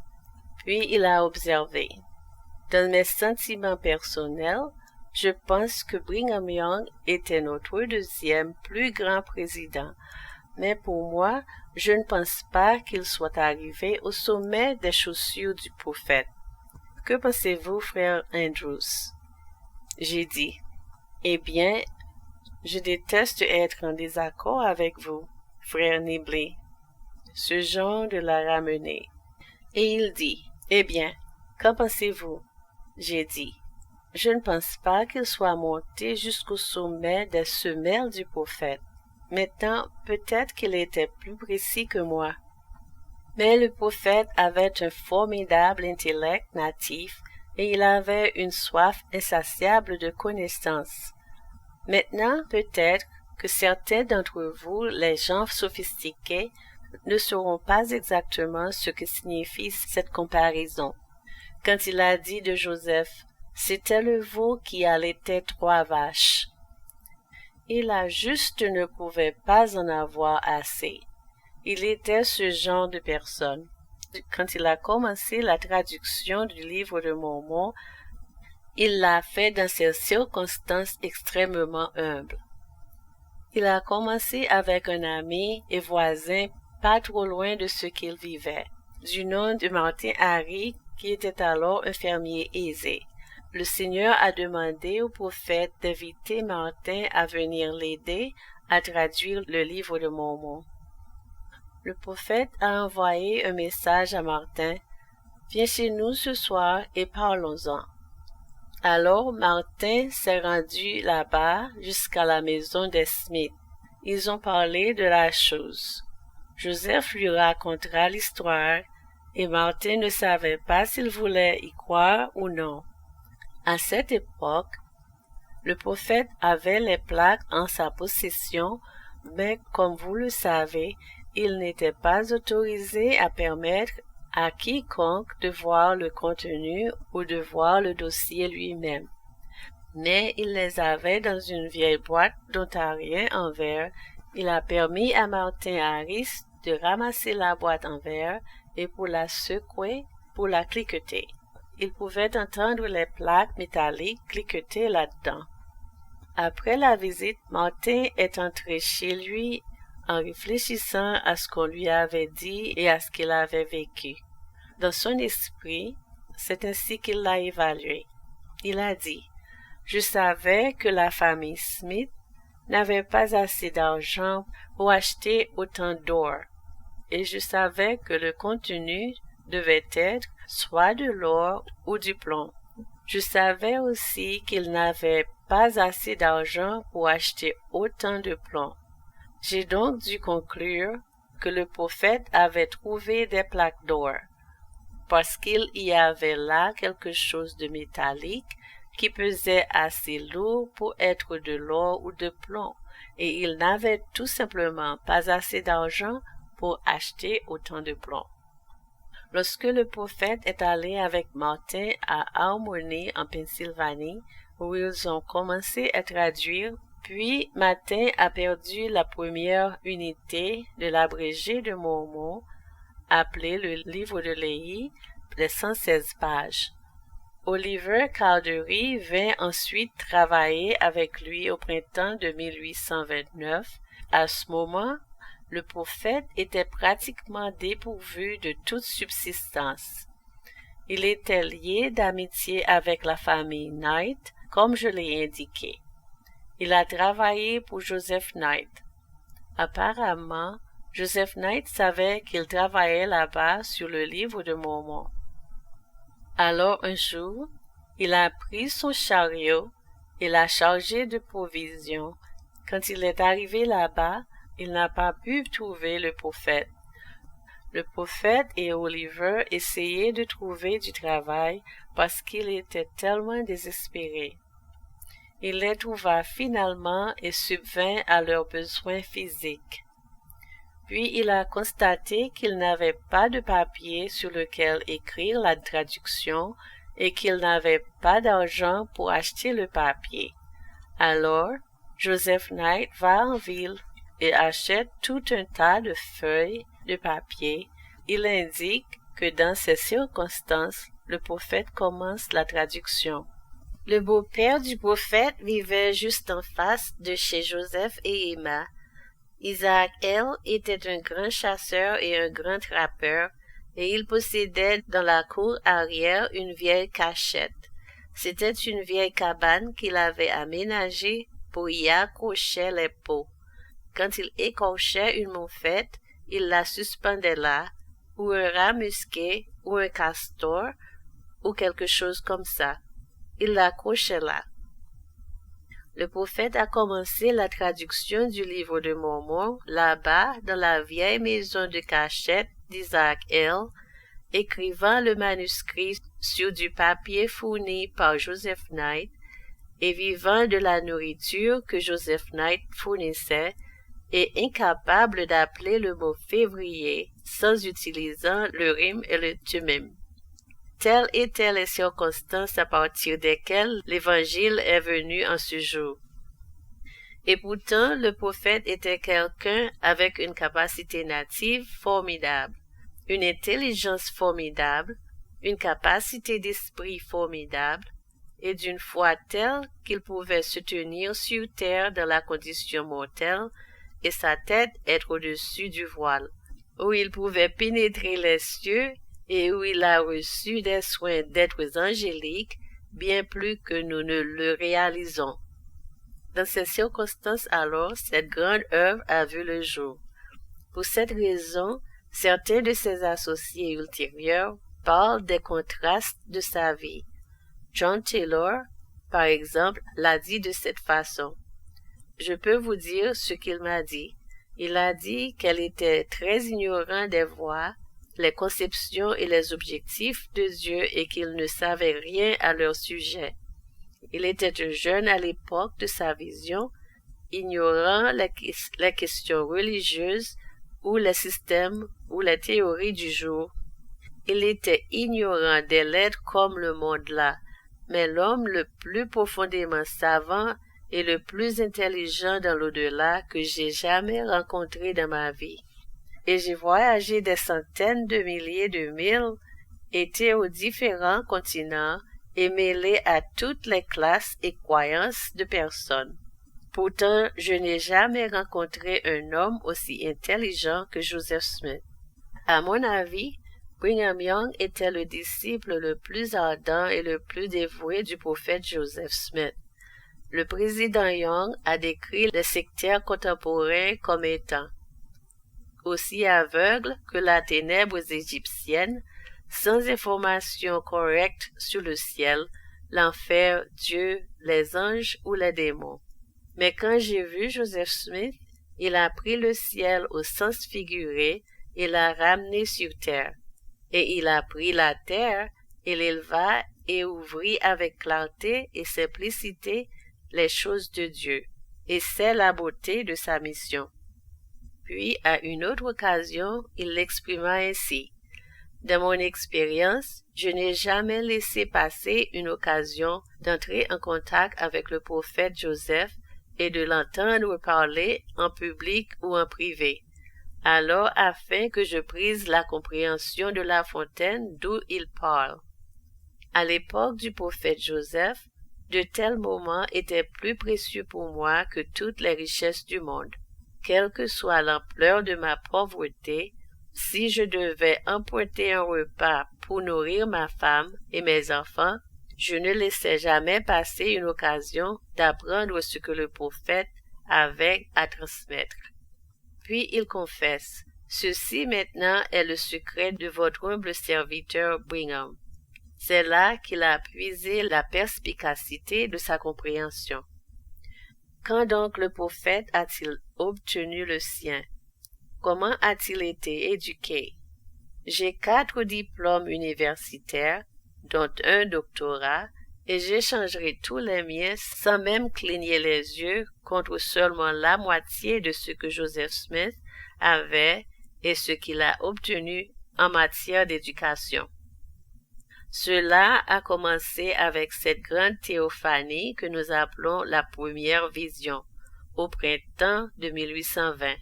Puis il a observé: « Dans mes sentiments personnels, je pense que Brigham Young était notre deuxième plus grand président. Mais pour moi, je ne pense pas qu'il soit arrivé au sommet des chaussures du prophète. Que pensez-vous, frère Andrews? » J'ai dit: « Eh bien, je déteste être en désaccord avec vous, frère Nibley. Ce genre de l'a ramené. » Et il dit: « Eh bien, qu'en pensez-vous? » J'ai dit: « Je ne pense pas qu'il soit monté jusqu'au sommet des semelles du prophète. Maintenant, peut-être qu'il était plus précis que moi. Mais le prophète avait un formidable intellect natif et il avait une soif insatiable de connaissances. Maintenant, peut-être que certains d'entre vous, les gens sophistiqués, ne sauront pas exactement ce que signifie cette comparaison. Quand il a dit de Joseph: « C'était le veau qui allaitait 3 vaches. » Il a juste ne pouvait pas en avoir assez. Il était ce genre de personne. Quand il a commencé la traduction du livre de Mormon, il l'a fait dans ces circonstances extrêmement humbles. Il a commencé avec un ami et voisin pas trop loin de ce qu'il vivait, du nom de Martin Harry, qui était alors un fermier aisé. Le Seigneur a demandé au prophète d'inviter Martin à venir l'aider à traduire le livre de Mormon. Le prophète a envoyé un message à Martin: « Viens chez nous ce soir et parlons-en. » Alors Martin s'est rendu là-bas jusqu'à la maison des Smith. Ils ont parlé de la chose. Joseph lui racontera l'histoire, et Martin ne savait pas s'il voulait y croire ou non. À cette époque, le prophète avait les plaques en sa possession, mais comme vous le savez, il n'était pas autorisé à permettre à quiconque de voir le contenu ou de voir le dossier lui-même. mais il les avait dans une vieille boîte d'ontarien en verre. Il a permis à Martin Harris de ramasser la boîte en verre et pour la secouer, pour la cliqueter. Il pouvait entendre les plaques métalliques cliqueter là-dedans. Après la visite, Martin est entré chez lui en réfléchissant à ce qu'on lui avait dit et à ce qu'il avait vécu. Dans son esprit, c'est ainsi qu'il l'a évalué. Il a dit: « Je savais que la famille Smith n'avait pas assez d'argent pour acheter autant d'or, et je savais que le contenu devait être soit de l'or ou du plomb. Je savais aussi qu'ils n'avaient pas assez d'argent pour acheter autant de plomb. J'ai donc dû conclure que le prophète avait trouvé des plaques d'or, parce qu'il y avait là quelque chose de métallique qui pesait assez lourd pour être de l'or ou de plomb, et il n'avait tout simplement pas assez d'argent pour acheter autant de plomb. » Lorsque le prophète est allé avec Martin à Harmony en Pennsylvanie, où ils ont commencé à traduire, puis Martin a perdu la première unité de l'abrégé de Mormon, appelé le Livre de Léhi, de 116 pages. Oliver Cowdery vint ensuite travailler avec lui au printemps de 1829. À ce moment, le prophète était pratiquement dépourvu de toute subsistance. Il était lié d'amitié avec la famille Knight, comme je l'ai indiqué. Il a travaillé pour Joseph Knight. Apparemment, Joseph Knight savait qu'il travaillait là-bas sur le Livre de Mormon. Alors un jour, il a pris son chariot et l'a chargé de provisions. Quand il est arrivé là-bas, il n'a pas pu trouver le prophète. Le prophète et Oliver essayaient de trouver du travail parce qu'il était tellement désespéré. Il les trouva finalement et subvint à leurs besoins physiques. Puis il a constaté qu'il n'avait pas de papier sur lequel écrire la traduction et qu'il n'avait pas d'argent pour acheter le papier. Alors, Joseph Knight va en ville et achète tout un tas de feuilles de papier. Il indique que dans ces circonstances, le prophète commence la traduction. Le beau-père du prophète vivait juste en face de chez Joseph et Emma. Isaac L. était un grand chasseur et un grand trappeur, et il possédait dans la cour arrière une vieille cachette. C'était une vieille cabane qu'il avait aménagée pour y accrocher les peaux. Quand il écorchait une moufette, il la suspendait là, ou un rat musqué, ou un castor, ou quelque chose comme ça. Il l'accrochait là. Le prophète a commencé la traduction du Livre de Mormon là-bas dans la vieille maison de cachette d'Isaac L., écrivant le manuscrit sur du papier fourni par Joseph Knight et vivant de la nourriture que Joseph Knight fournissait et incapable d'appeler le mot février sans utilisant le rime et le tumim. Telles étaient les circonstances à partir desquelles l'Évangile est venu en ce jour. Et pourtant, le prophète était quelqu'un avec une capacité native formidable, une intelligence formidable, une capacité d'esprit formidable, et d'une foi telle qu'il pouvait se tenir sur terre dans la condition mortelle et sa tête être au-dessus du voile, où il pouvait pénétrer les cieux et où il a reçu des soins d'êtres angéliques bien plus que nous ne le réalisons. Dans ces circonstances alors, cette grande œuvre a vu le jour. Pour cette raison, certains de ses associés ultérieurs parlent des contrastes de sa vie. John Taylor, par exemple, l'a dit de cette façon. Je peux vous dire ce qu'il m'a dit. Il a dit qu'elle était très ignorant des voies, les conceptions et les objectifs de Dieu et qu'il ne savait rien à leur sujet. Il était un jeune à l'époque de sa vision, ignorant les questions religieuses ou les systèmes ou les théories du jour. Il était ignorant des lettres comme le monde là, mais l'homme le plus profondément savant et le plus intelligent dans l'au-delà que j'ai jamais rencontré dans ma vie. Et j'ai voyagé des centaines de milliers de milles, été aux différents continents et mêlé à toutes les classes et croyances de personnes. Pourtant, je n'ai jamais rencontré un homme aussi intelligent que Joseph Smith. À mon avis, Brigham Young était le disciple le plus ardent et le plus dévoué du prophète Joseph Smith. Le président Young a décrit les sectaires contemporains comme étant aussi aveugles que la ténèbre égyptienne, sans information correcte sur le ciel, l'enfer, Dieu, les anges ou les démons. Mais quand j'ai vu Joseph Smith, il a pris le ciel au sens figuré et l'a ramené sur terre. Et il a pris la terre et l'éleva et ouvrit avec clarté et simplicité les choses de Dieu. Et c'est la beauté de sa mission. Puis, à une autre occasion, il l'exprima ainsi. De mon expérience, je n'ai jamais laissé passer une occasion d'entrer en contact avec le prophète Joseph et de l'entendre parler en public ou en privé. Alors, afin que je prise la compréhension de la fontaine d'où il parle. À l'époque du prophète Joseph, de tels moments étaient plus précieux pour moi que toutes les richesses du monde. Quelle que soit l'ampleur de ma pauvreté, si je devais emprunter un repas pour nourrir ma femme et mes enfants, je ne laissais jamais passer une occasion d'apprendre ce que le prophète avait à transmettre. Puis il confesse, « Ceci maintenant est le secret de votre humble serviteur Brigham. » C'est là qu'il a puisé la perspicacité de sa compréhension. Quand donc le prophète a-t-il obtenu le sien? Comment a-t-il été éduqué? J'ai 4 diplômes universitaires, dont un doctorat, et j'échangerai tous les miens sans même cligner les yeux contre seulement la moitié de ce que Joseph Smith avait et ce qu'il a obtenu en matière d'éducation. Cela a commencé avec cette grande théophanie que nous appelons la première vision, au printemps de 1820.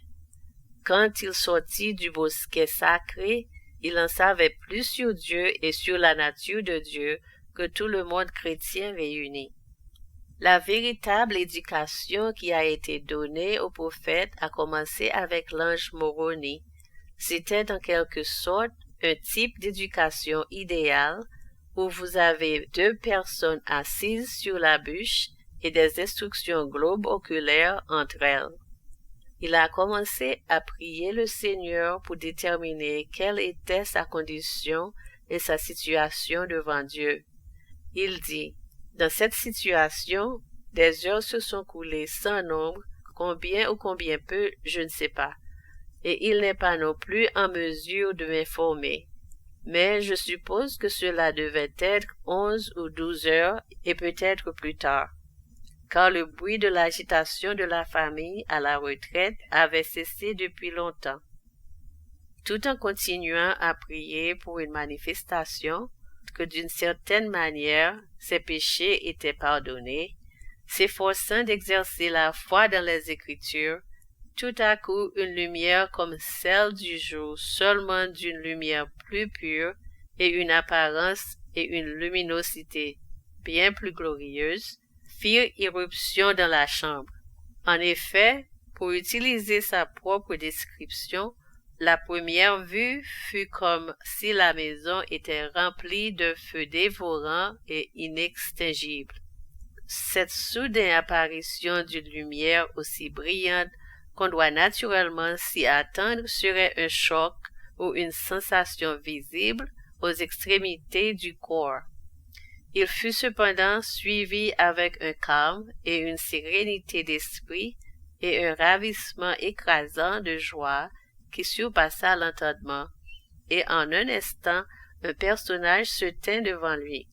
Quand il sortit du bosquet sacré, il en savait plus sur Dieu et sur la nature de Dieu que tout le monde chrétien réuni. La véritable éducation qui a été donnée au prophète a commencé avec l'ange Moroni. C'était en quelque sorte un type d'éducation idéale où vous avez 2 personnes assises sur la bûche et des instructions globes oculaires entre elles. Il a commencé à prier le Seigneur pour déterminer quelle était sa condition et sa situation devant Dieu. Il dit, « Dans cette situation, des heures se sont coulées sans nombre, combien ou combien peu, je ne sais pas, et il n'est pas non plus en mesure de m'informer. Mais je suppose que cela devait être 11 ou 12 heures et peut-être plus tard, car le bruit de l'agitation de la famille à la retraite avait cessé depuis longtemps. » Tout en continuant à prier pour une manifestation, que d'une certaine manière ses péchés étaient pardonnés, s'efforçant d'exercer la foi dans les Écritures, tout à coup une lumière comme celle du jour, seulement d'une lumière plus pure, et une apparence et une luminosité bien plus glorieuses, firent irruption dans la chambre. En effet, pour utiliser sa propre description, la première vue fut comme si la maison était remplie d'un feu dévorant et inextinguible. Cette soudaine apparition d'une lumière aussi brillante qu'on doit naturellement s'y attendre serait un choc ou une sensation visible aux extrémités du corps. Il fut cependant suivi avec un calme et une sérénité d'esprit et un ravissement écrasant de joie qui surpassa l'entendement, et en un instant, un personnage se tint devant lui.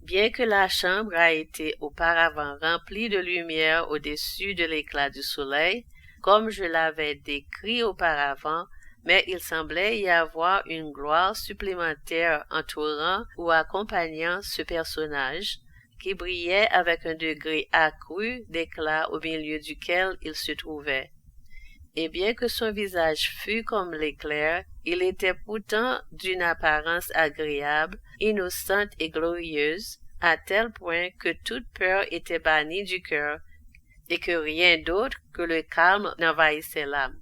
Bien que la chambre a été auparavant remplie de lumière au-dessus de l'éclat du soleil, comme je l'avais décrit auparavant, mais il semblait y avoir une gloire supplémentaire entourant ou accompagnant ce personnage, qui brillait avec un degré accru d'éclat au milieu duquel il se trouvait. Et bien que son visage fût comme l'éclair, il était pourtant d'une apparence agréable, innocente et glorieuse, à tel point que toute peur était bannie du cœur, et que rien d'autre que le calme n'envahissait l'âme.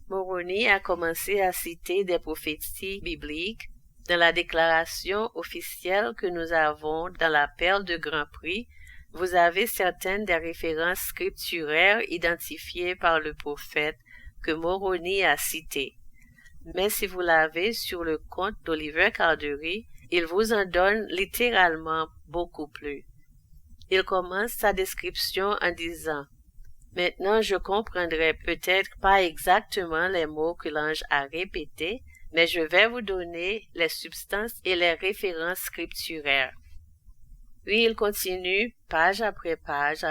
Moroni a commencé à citer des prophéties bibliques. Dans la déclaration officielle que nous avons dans la Perle de Grand Prix, vous avez certaines des références scripturaires identifiées par le prophète que Moroni a citées. Mais si vous l'avez sur le compte d'Oliver Cowdery, il vous en donne littéralement beaucoup plus. Il commence sa description en disant « Maintenant je comprendrai peut-être pas exactement les mots que l'ange a répétés, mais je vais vous donner les substances et les références scripturaires. » Puis il continue page après page,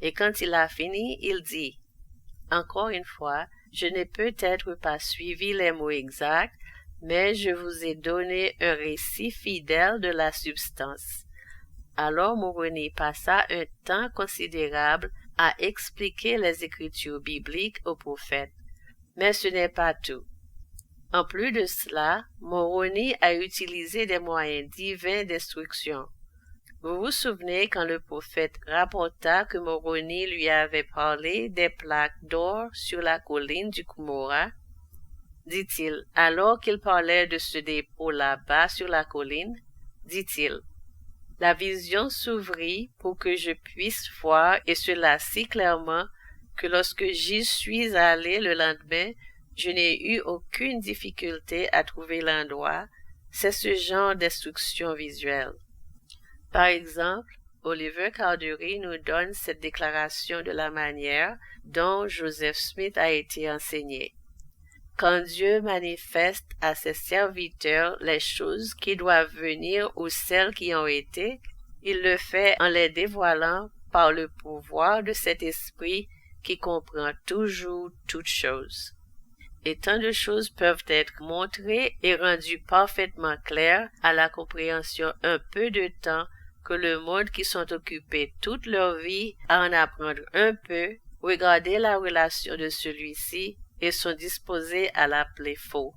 et quand il a fini, il dit « Encore une fois, je n'ai peut-être pas suivi les mots exacts, mais je vous ai donné un récit fidèle de la substance. » Alors Moroni passa un temps considérable à expliquer les écritures bibliques au prophète. Mais ce n'est pas tout. En plus de cela, Moroni a utilisé des moyens divins d'instruction. Vous vous souvenez quand le prophète rapporta que Moroni lui avait parlé des plaques d'or sur la colline du Cumorah? Dit-il, alors qu'il parlait de ce dépôt là-bas sur la colline, dit-il, « La vision s'ouvrit pour que je puisse voir, et cela si clairement, que lorsque j'y suis allé le lendemain, je n'ai eu aucune difficulté à trouver l'endroit. C'est ce genre d'instruction visuelle. » Par exemple, Oliver Cowdery nous donne cette déclaration de la manière dont Joseph Smith a été enseigné. Quand Dieu manifeste à ses serviteurs les choses qui doivent venir ou celles qui ont été, il le fait en les dévoilant par le pouvoir de cet esprit qui comprend toujours toutes choses. Et tant de choses peuvent être montrées et rendues parfaitement claires à la compréhension un peu de temps que le monde qui sont occupés toute leur vie à en apprendre un peu, regarder la relation de celui-ci et sont disposés à l'appeler faux.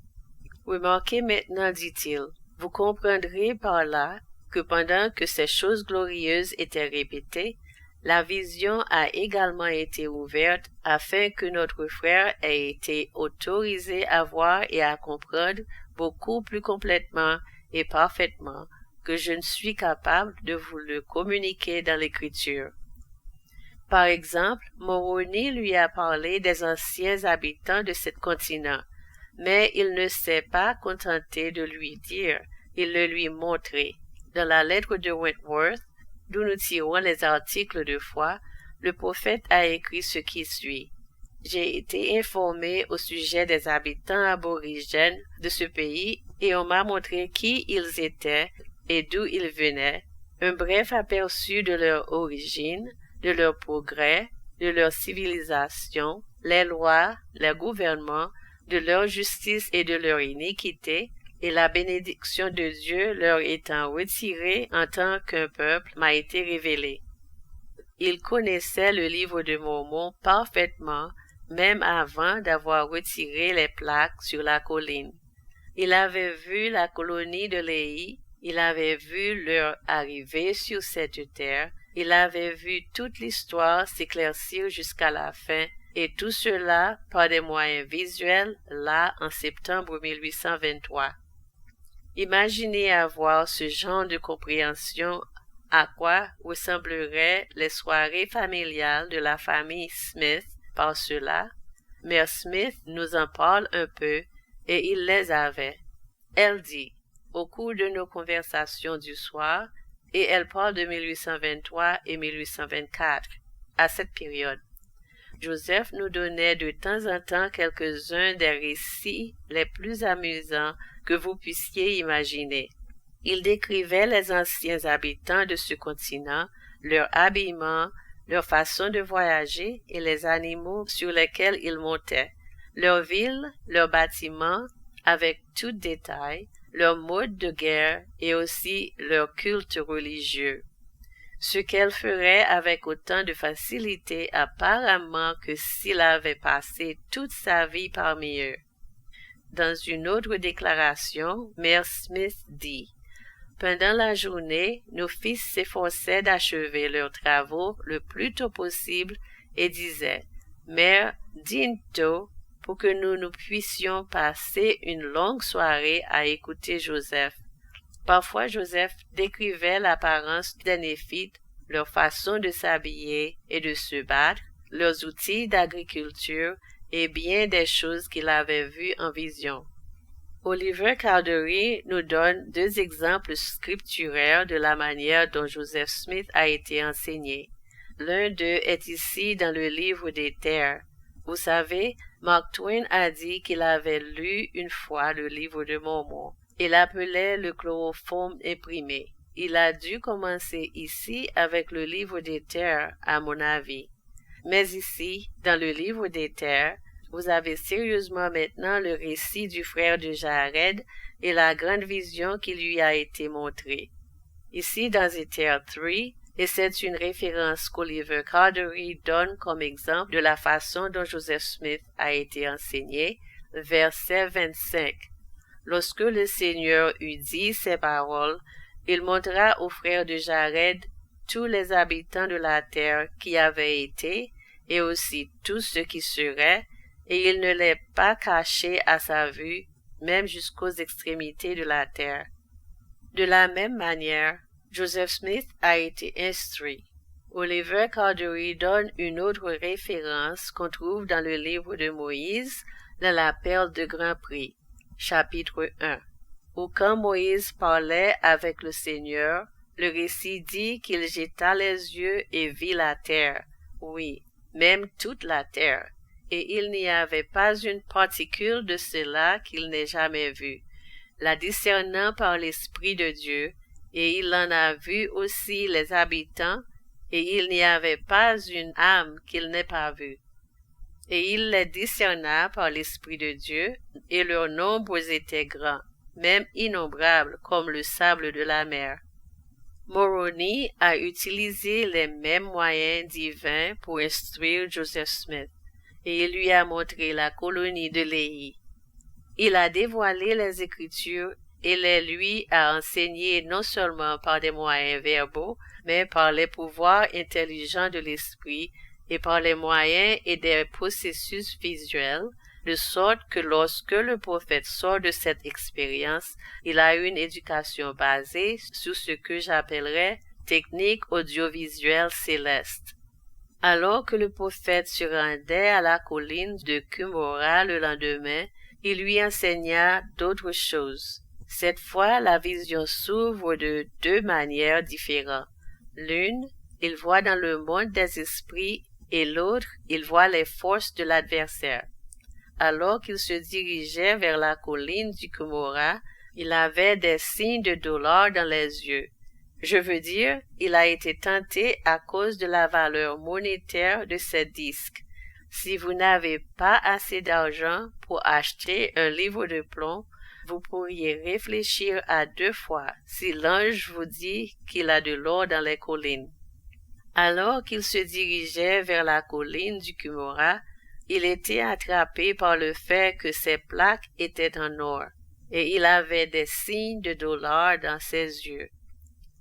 Remarquez maintenant, dit-il, vous comprendrez par là que pendant que ces choses glorieuses étaient répétées, la vision a également été ouverte afin que notre frère ait été autorisé à voir et à comprendre beaucoup plus complètement et parfaitement que je ne suis capable de vous le communiquer dans l'Écriture. Par exemple, Moroni lui a parlé des anciens habitants de ce continent, mais il ne s'est pas contenté de lui dire, il le lui montrait. Dans la lettre de Wentworth, d'où nous tirons les articles de foi, le prophète a écrit ce qui suit. J'ai été informé au sujet des habitants aborigènes de ce pays et on m'a montré qui ils étaient et d'où ils venaient, un bref aperçu de leur origine, de leur progrès, de leur civilisation, les lois, les gouvernements, de leur justice et de leur iniquité, et la bénédiction de Dieu leur étant retirée en tant qu'un peuple m'a été révélée. Il connaissait le livre de Mormon parfaitement, même avant d'avoir retiré les plaques sur la colline. Il avait vu la colonie de Léhi, il avait vu leur arrivée sur cette terre, il avait vu toute l'histoire s'éclaircir jusqu'à la fin, et tout cela par des moyens visuels, là, en septembre 1823. Imaginez avoir ce genre de compréhension à quoi ressembleraient les soirées familiales de la famille Smith par cela. Mère Smith nous en parle un peu, et il les avait. Elle dit, au cours de nos conversations du soir, et elle parle de 1823 et 1824, à cette période. Joseph nous donnait de temps en temps quelques-uns des récits les plus amusants que vous puissiez imaginer. Il décrivait les anciens habitants de ce continent, leur habillement, leur façon de voyager et les animaux sur lesquels ils montaient. Leurs villes, leurs bâtiments, avec tout détail, leur mode de guerre et aussi leur culte religieux. Ce qu'elle ferait avec autant de facilité apparemment que s'il avait passé toute sa vie parmi eux. Dans une autre déclaration, Mère Smith dit « Pendant la journée, nos fils s'efforçaient d'achever leurs travaux le plus tôt possible et disaient « Mère, dîne tôt pour que nous puissions passer une longue soirée à écouter Joseph. » Parfois Joseph décrivait l'apparence des Néphites, leur façon de s'habiller et de se battre, leurs outils d'agriculture et bien des choses qu'il avait vues en vision. Oliver Cowdery nous donne deux exemples scripturaires de la manière dont Joseph Smith a été enseigné. L'un d'eux est ici dans le livre des Terres. Vous savez, Mark Twain a dit qu'il avait lu une fois le livre de Mormon. Il l'appelait le chloroforme imprimé. Il a dû commencer ici avec le livre des Terres, à mon avis. Mais ici, dans le livre des Terres, vous avez sérieusement maintenant le récit du frère de Jared et la grande vision qui lui a été montrée. Ici dans Ether 3, et c'est une référence qu'Oliver Cowdery donne comme exemple de la façon dont Joseph Smith a été enseigné, verset 25. Lorsque le Seigneur eut dit ces paroles, il montra aux frères de Jared tous les habitants de la terre qui avaient été, et aussi tous ceux qui seraient, et il ne les pas cachés à sa vue, même jusqu'aux extrémités de la terre. De la même manière, Joseph Smith a été instruit. Oliver Cowdery donne une autre référence qu'on trouve dans le livre de Moïse, dans la Perle de Grand Prix, chapitre 1, où quand Moïse parlait avec le Seigneur, le récit dit qu'il jeta les yeux et vit la terre, oui, même toute la terre, et il n'y avait pas une particule de cela qu'il n'ait jamais vu, la discernant par l'Esprit de Dieu, et il en a vu aussi les habitants, et il n'y avait pas une âme qu'il n'ait pas vue. Et il les discerna par l'Esprit de Dieu, et leurs nombres étaient grands, même innombrables comme le sable de la mer. Moroni a utilisé les mêmes moyens divins pour instruire Joseph Smith, et il lui a montré la colonie de Léhi. Il a dévoilé les Écritures et les lui a enseignées non seulement par des moyens verbaux, mais par les pouvoirs intelligents de l'esprit et par les moyens et des processus visuels, de sorte que lorsque le prophète sort de cette expérience, il a une éducation basée sur ce que j'appellerais technique audiovisuelle céleste. Alors que le prophète se rendait à la colline de Cumorah le lendemain, il lui enseigna d'autres choses. Cette fois, la vision s'ouvre de deux manières différentes. L'une, il voit dans le monde des esprits, et l'autre, il voit les forces de l'adversaire. Alors qu'il se dirigeait vers la colline du Cumorah, il avait des signes de douleur dans les yeux. Je veux dire, il a été tenté à cause de la valeur monétaire de ces disques. Si vous n'avez pas assez d'argent pour acheter un livre de plomb, vous pourriez réfléchir à 2 fois si l'ange vous dit qu'il a de l'or dans les collines. Alors qu'il se dirigeait vers la colline du Cumorah, il était attrapé par le fait que ses plaques étaient en or, et il avait des signes de douleur dans ses yeux.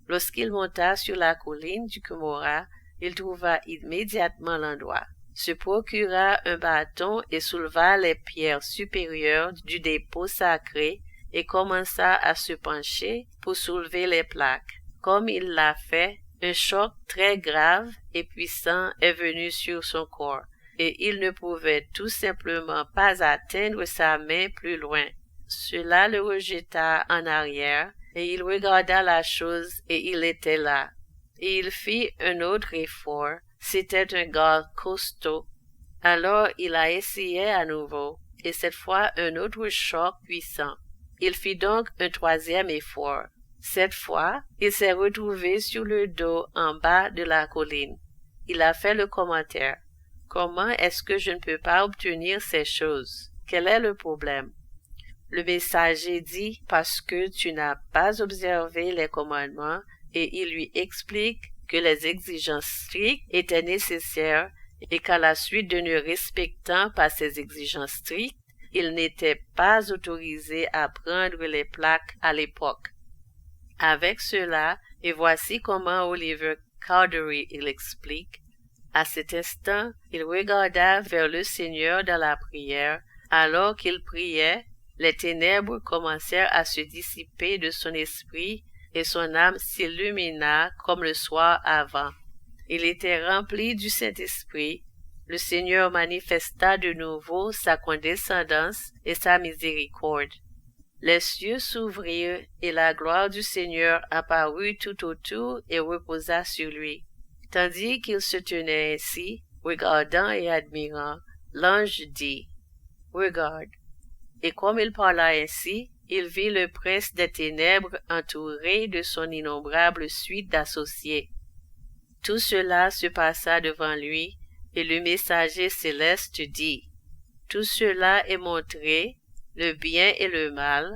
Lorsqu'il monta sur la colline du Cumorah, il trouva immédiatement l'endroit, se procura un bâton et souleva les pierres supérieures du dépôt sacré et commença à se pencher pour soulever les plaques. Comme il l'a fait, un choc très grave et puissant est venu sur son corps, et il ne pouvait tout simplement pas atteindre sa main plus loin. Cela le rejeta en arrière, et il regarda la chose, et il était là. Et il fit un autre effort. C'était un gars costaud. Alors il a essayé à nouveau, et cette fois un autre choc puissant. Il fit donc un 3e effort. Cette fois, il s'est retrouvé sur le dos en bas de la colline. Il a fait le commentaire. Comment est-ce que je ne peux pas obtenir ces choses? Quel est le problème? Le messager dit « Parce que tu n'as pas observé les commandements » et il lui explique que les exigences strictes étaient nécessaires et qu'à la suite de ne respectant pas ces exigences strictes, il n'était pas autorisé à prendre les plaques à l'époque. Avec cela, et voici comment Oliver Cowdery l'explique, à cet instant, il regarda vers le Seigneur dans la prière. Alors qu'il priait, les ténèbres commencèrent à se dissiper de son esprit et son âme s'illumina comme le soir avant. Il était rempli du Saint-Esprit. Le Seigneur manifesta de nouveau sa condescendance et sa miséricorde. Les cieux s'ouvrirent et la gloire du Seigneur apparut tout autour et reposa sur lui. Tandis qu'il se tenait ainsi, regardant et admirant, l'ange dit « Regarde ». Et comme il parla ainsi, il vit le prince des ténèbres entouré de son innombrable suite d'associés. Tout cela se passa devant lui, et le messager céleste dit « Tout cela est montré, le bien et le mal,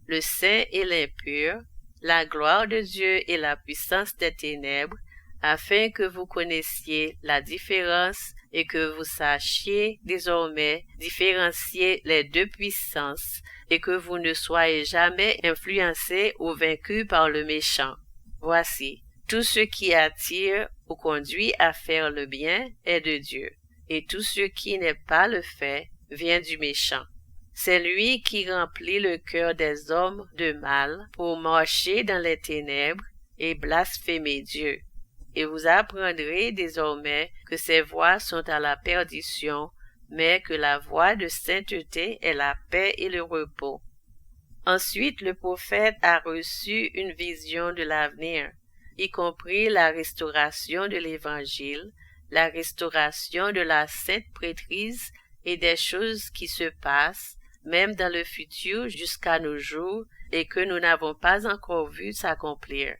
le saint et l'impur, la gloire de Dieu et la puissance des ténèbres, afin que vous connaissiez la différence et que vous sachiez désormais différencier les deux puissances et que vous ne soyez jamais influencés ou vaincus par le méchant. Voici, tout ce qui attire ou conduit à faire le bien est de Dieu, et tout ce qui n'est pas le fait vient du méchant. C'est lui qui remplit le cœur des hommes de mal pour marcher dans les ténèbres et blasphémer Dieu. Et vous apprendrez désormais que ces voies sont à la perdition, mais que la voie de sainteté est la paix et le repos. Ensuite, le prophète a reçu une vision de l'avenir, y compris la restauration de l'Évangile, la restauration de la sainte prêtrise et des choses qui se passent, même dans le futur jusqu'à nos jours, et que nous n'avons pas encore vu s'accomplir.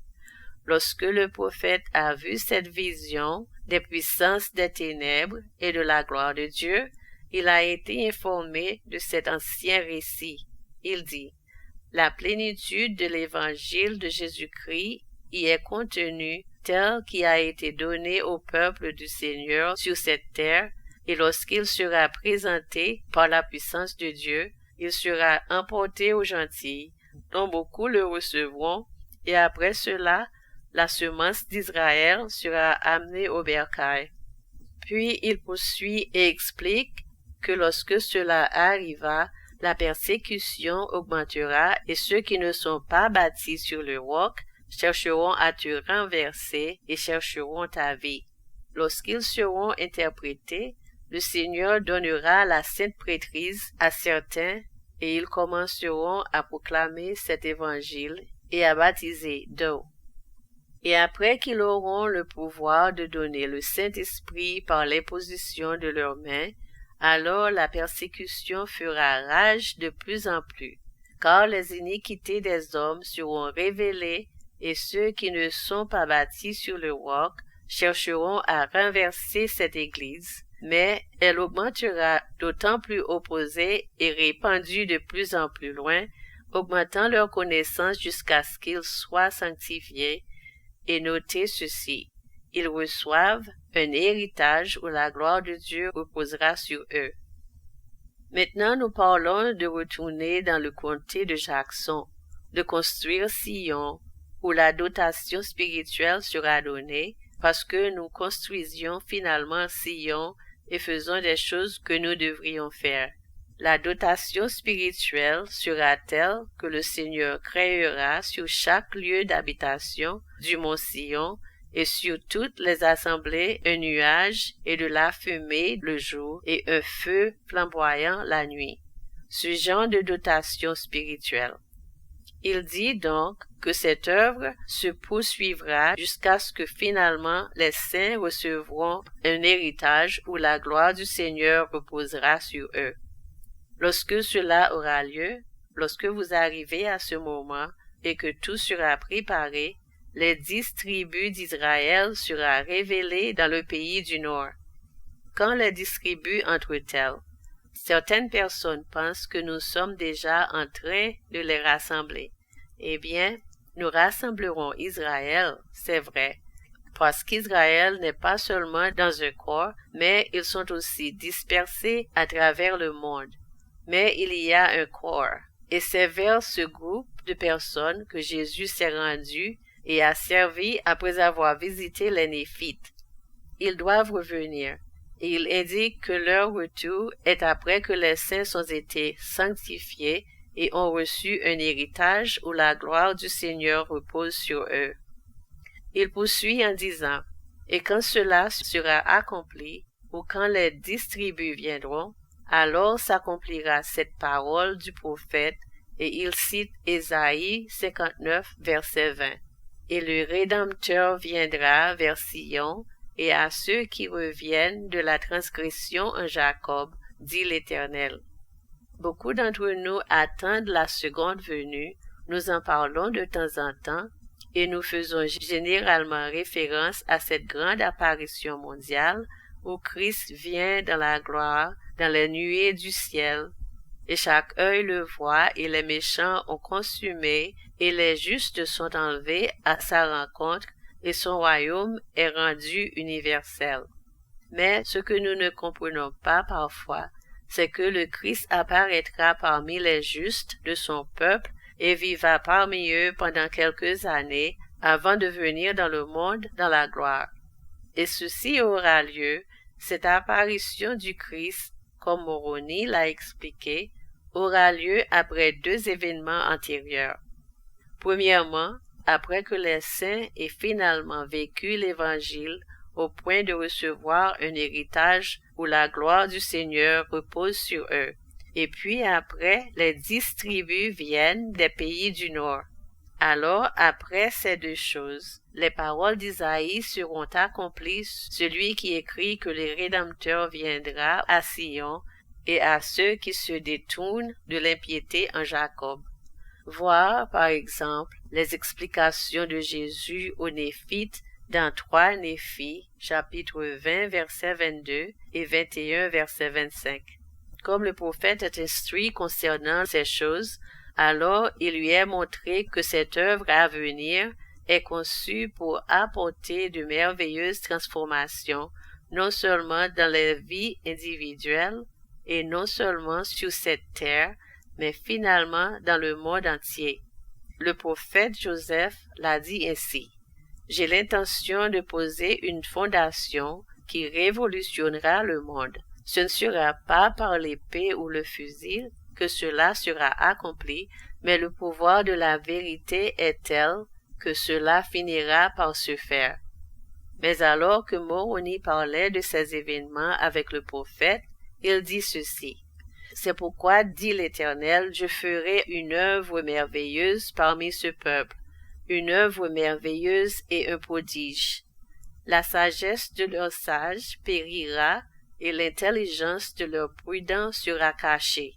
Lorsque le prophète a vu cette vision des puissances des ténèbres et de la gloire de Dieu, il a été informé de cet ancien récit. Il dit, « La plénitude de l'évangile de Jésus-Christ y est contenue tel qu'il a été donné au peuple du Seigneur sur cette terre, et lorsqu'il sera présenté par la puissance de Dieu, il sera emporté aux gentils, dont beaucoup le recevront, et après cela, la semence d'Israël sera amenée au bercail. » Puis il poursuit et explique que lorsque cela arriva, la persécution augmentera et ceux qui ne sont pas bâtis sur le roc chercheront à te renverser et chercheront ta vie. Lorsqu'ils seront interprétés, le Seigneur donnera la sainte prêtrise à certains et ils commenceront à proclamer cet évangile et à baptiser d'eau. Et après qu'ils auront le pouvoir de donner le Saint-Esprit par l'imposition de leurs mains, alors la persécution fera rage de plus en plus, car les iniquités des hommes seront révélées et ceux qui ne sont pas bâtis sur le roc chercheront à renverser cette Église, mais elle augmentera d'autant plus opposée et répandue de plus en plus loin, augmentant leur connaissance jusqu'à ce qu'ils soient sanctifiés. Et notez ceci, ils reçoivent un héritage où la gloire de Dieu reposera sur eux. Maintenant, nous parlons de retourner dans le comté de Jackson, de construire Sion, où la dotation spirituelle sera donnée, parce que nous construisions finalement Sion et faisons des choses que nous devrions faire. La dotation spirituelle sera telle que le Seigneur créera sur chaque lieu d'habitation du mont Sion et sur toutes les assemblées un nuage et de la fumée le jour et un feu flamboyant la nuit. Ce genre de dotation spirituelle. Il dit donc que cette œuvre se poursuivra jusqu'à ce que finalement les saints recevront un héritage où la gloire du Seigneur reposera sur eux. Lorsque cela aura lieu, lorsque vous arrivez à ce moment et que tout sera préparé, les 10 tribus d'Israël sera révélées dans le pays du Nord. quand les distribue entre tels. Certaines personnes pensent que nous sommes déjà en train de les rassembler. Eh bien, nous rassemblerons Israël, c'est vrai, parce qu'Israël n'est pas seulement dans un corps, mais ils sont aussi dispersés à travers le monde. Mais il y a un corps, et c'est vers ce groupe de personnes que Jésus s'est rendu et a servi après avoir visité les Néphites. Ils doivent revenir, et il indique que leur retour est après que les saints ont été sanctifiés et ont reçu un héritage où la gloire du Seigneur repose sur eux. Il poursuit en disant, « Et quand cela sera accompli, ou quand les distributs viendront, alors s'accomplira cette parole du prophète, et il cite Ésaïe 59, verset 20. Et le Rédempteur viendra vers Sion, et à ceux qui reviennent de la transgression en Jacob, dit l'Éternel. » Beaucoup d'entre nous attendent la seconde venue, nous en parlons de temps en temps, et nous faisons généralement référence à cette grande apparition mondiale où Christ vient dans la gloire, dans les nuées du ciel, et chaque œil le voit, et les méchants ont consumé, et les justes sont enlevés à sa rencontre, et son royaume est rendu universel. Mais ce que nous ne comprenons pas parfois, c'est que le Christ apparaîtra parmi les justes de son peuple et vivra parmi eux pendant quelques années avant de venir dans le monde dans la gloire. Et ceci aura lieu, cette apparition du Christ, comme Moroni l'a expliqué, aura lieu après deux événements antérieurs. Premièrement, après que les saints aient finalement vécu l'Évangile au point de recevoir un héritage où la gloire du Seigneur repose sur eux. Et puis après, les distributs viennent des pays du Nord. Alors, après ces deux choses, les paroles d'Isaïe seront accomplies, celui qui écrit que le Rédempteur viendra à Sion et à ceux qui se détournent de l'impiété en Jacob. Voir, par exemple, les explications de Jésus aux Néphites dans 3 Néphi, chapitre 20, verset 22 et 21, verset 25. Comme le prophète est instruit concernant ces choses, alors il lui est montré que cette œuvre à venir est conçue pour apporter de merveilleuses transformations, non seulement dans les vies individuelles et non seulement sur cette terre, mais finalement dans le monde entier. Le prophète Joseph l'a dit ainsi. J'ai l'intention de poser une fondation qui révolutionnera le monde. Ce ne sera pas par l'épée ou le fusil que cela sera accompli, mais le pouvoir de la vérité est tel que cela finira par se faire. Mais alors que Moroni parlait de ces événements avec le prophète, il dit ceci. C'est pourquoi, dit l'Éternel, je ferai une œuvre merveilleuse parmi ce peuple, une œuvre merveilleuse et un prodige. La sagesse de leurs sages périra, et l'intelligence de leurs prudents sera cachée.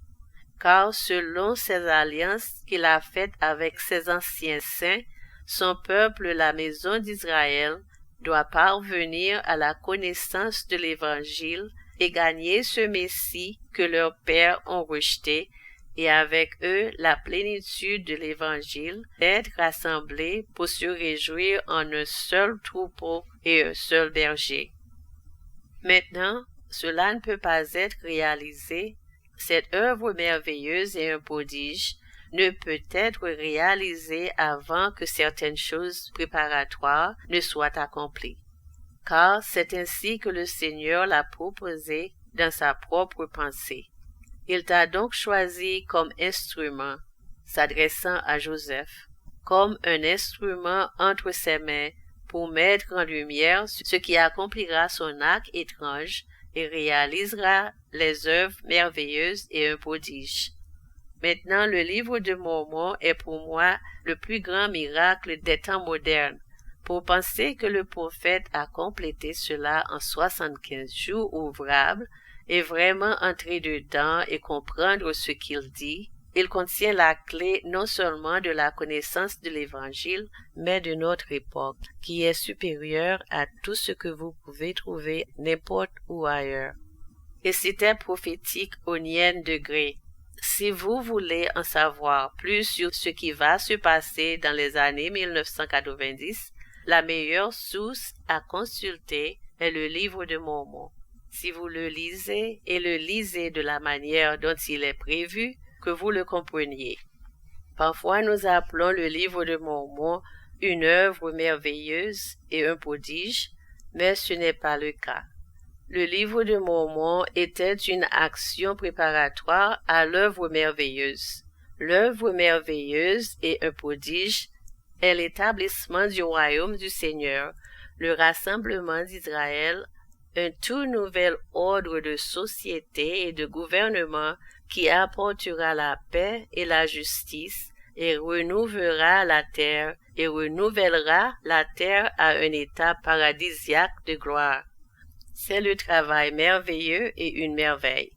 Car selon ses alliances qu'il a faites avec ses anciens saints, son peuple, la maison d'Israël, doit parvenir à la connaissance de l'Évangile et gagner ce Messie que leurs pères ont rejeté, et avec eux la plénitude de l'Évangile, être rassemblés pour se réjouir en un seul troupeau et un seul berger. Maintenant, cela ne peut pas être réalisé, cette œuvre merveilleuse et un prodige ne peut être réalisée avant que certaines choses préparatoires ne soient accomplies. Car c'est ainsi que le Seigneur l'a proposé dans sa propre pensée. Il t'a donc choisi comme instrument, s'adressant à Joseph, comme un instrument entre ses mains pour mettre en lumière ce qui accomplira son acte étrange et réalisera les œuvres merveilleuses et un prodige. Maintenant, le livre de Mormon est pour moi le plus grand miracle des temps modernes. Pour penser que le prophète a complété cela en 75 jours ouvrables et vraiment entrer dedans et comprendre ce qu'il dit, Il contient la clé non seulement de la connaissance de l'Évangile, mais de notre époque, qui est supérieure à tout ce que vous pouvez trouver n'importe où ailleurs. Et c'était prophétique au nième degré. Si vous voulez en savoir plus sur ce qui va se passer dans les années 1990, la meilleure source à consulter est le livre de Mormon. Si vous le lisez et le lisez de la manière dont il est prévu, que vous le compreniez. Parfois, nous appelons le livre de Mormon une œuvre merveilleuse et un prodige, mais ce n'est pas le cas. Le livre de Mormon était une action préparatoire à l'œuvre merveilleuse. L'œuvre merveilleuse et un prodige est l'établissement du royaume du Seigneur, le rassemblement d'Israël, un tout nouvel ordre de société et de gouvernement qui apportera la paix et la justice et renouvellera la terre à un état paradisiaque de gloire. C'est le travail merveilleux et une merveille.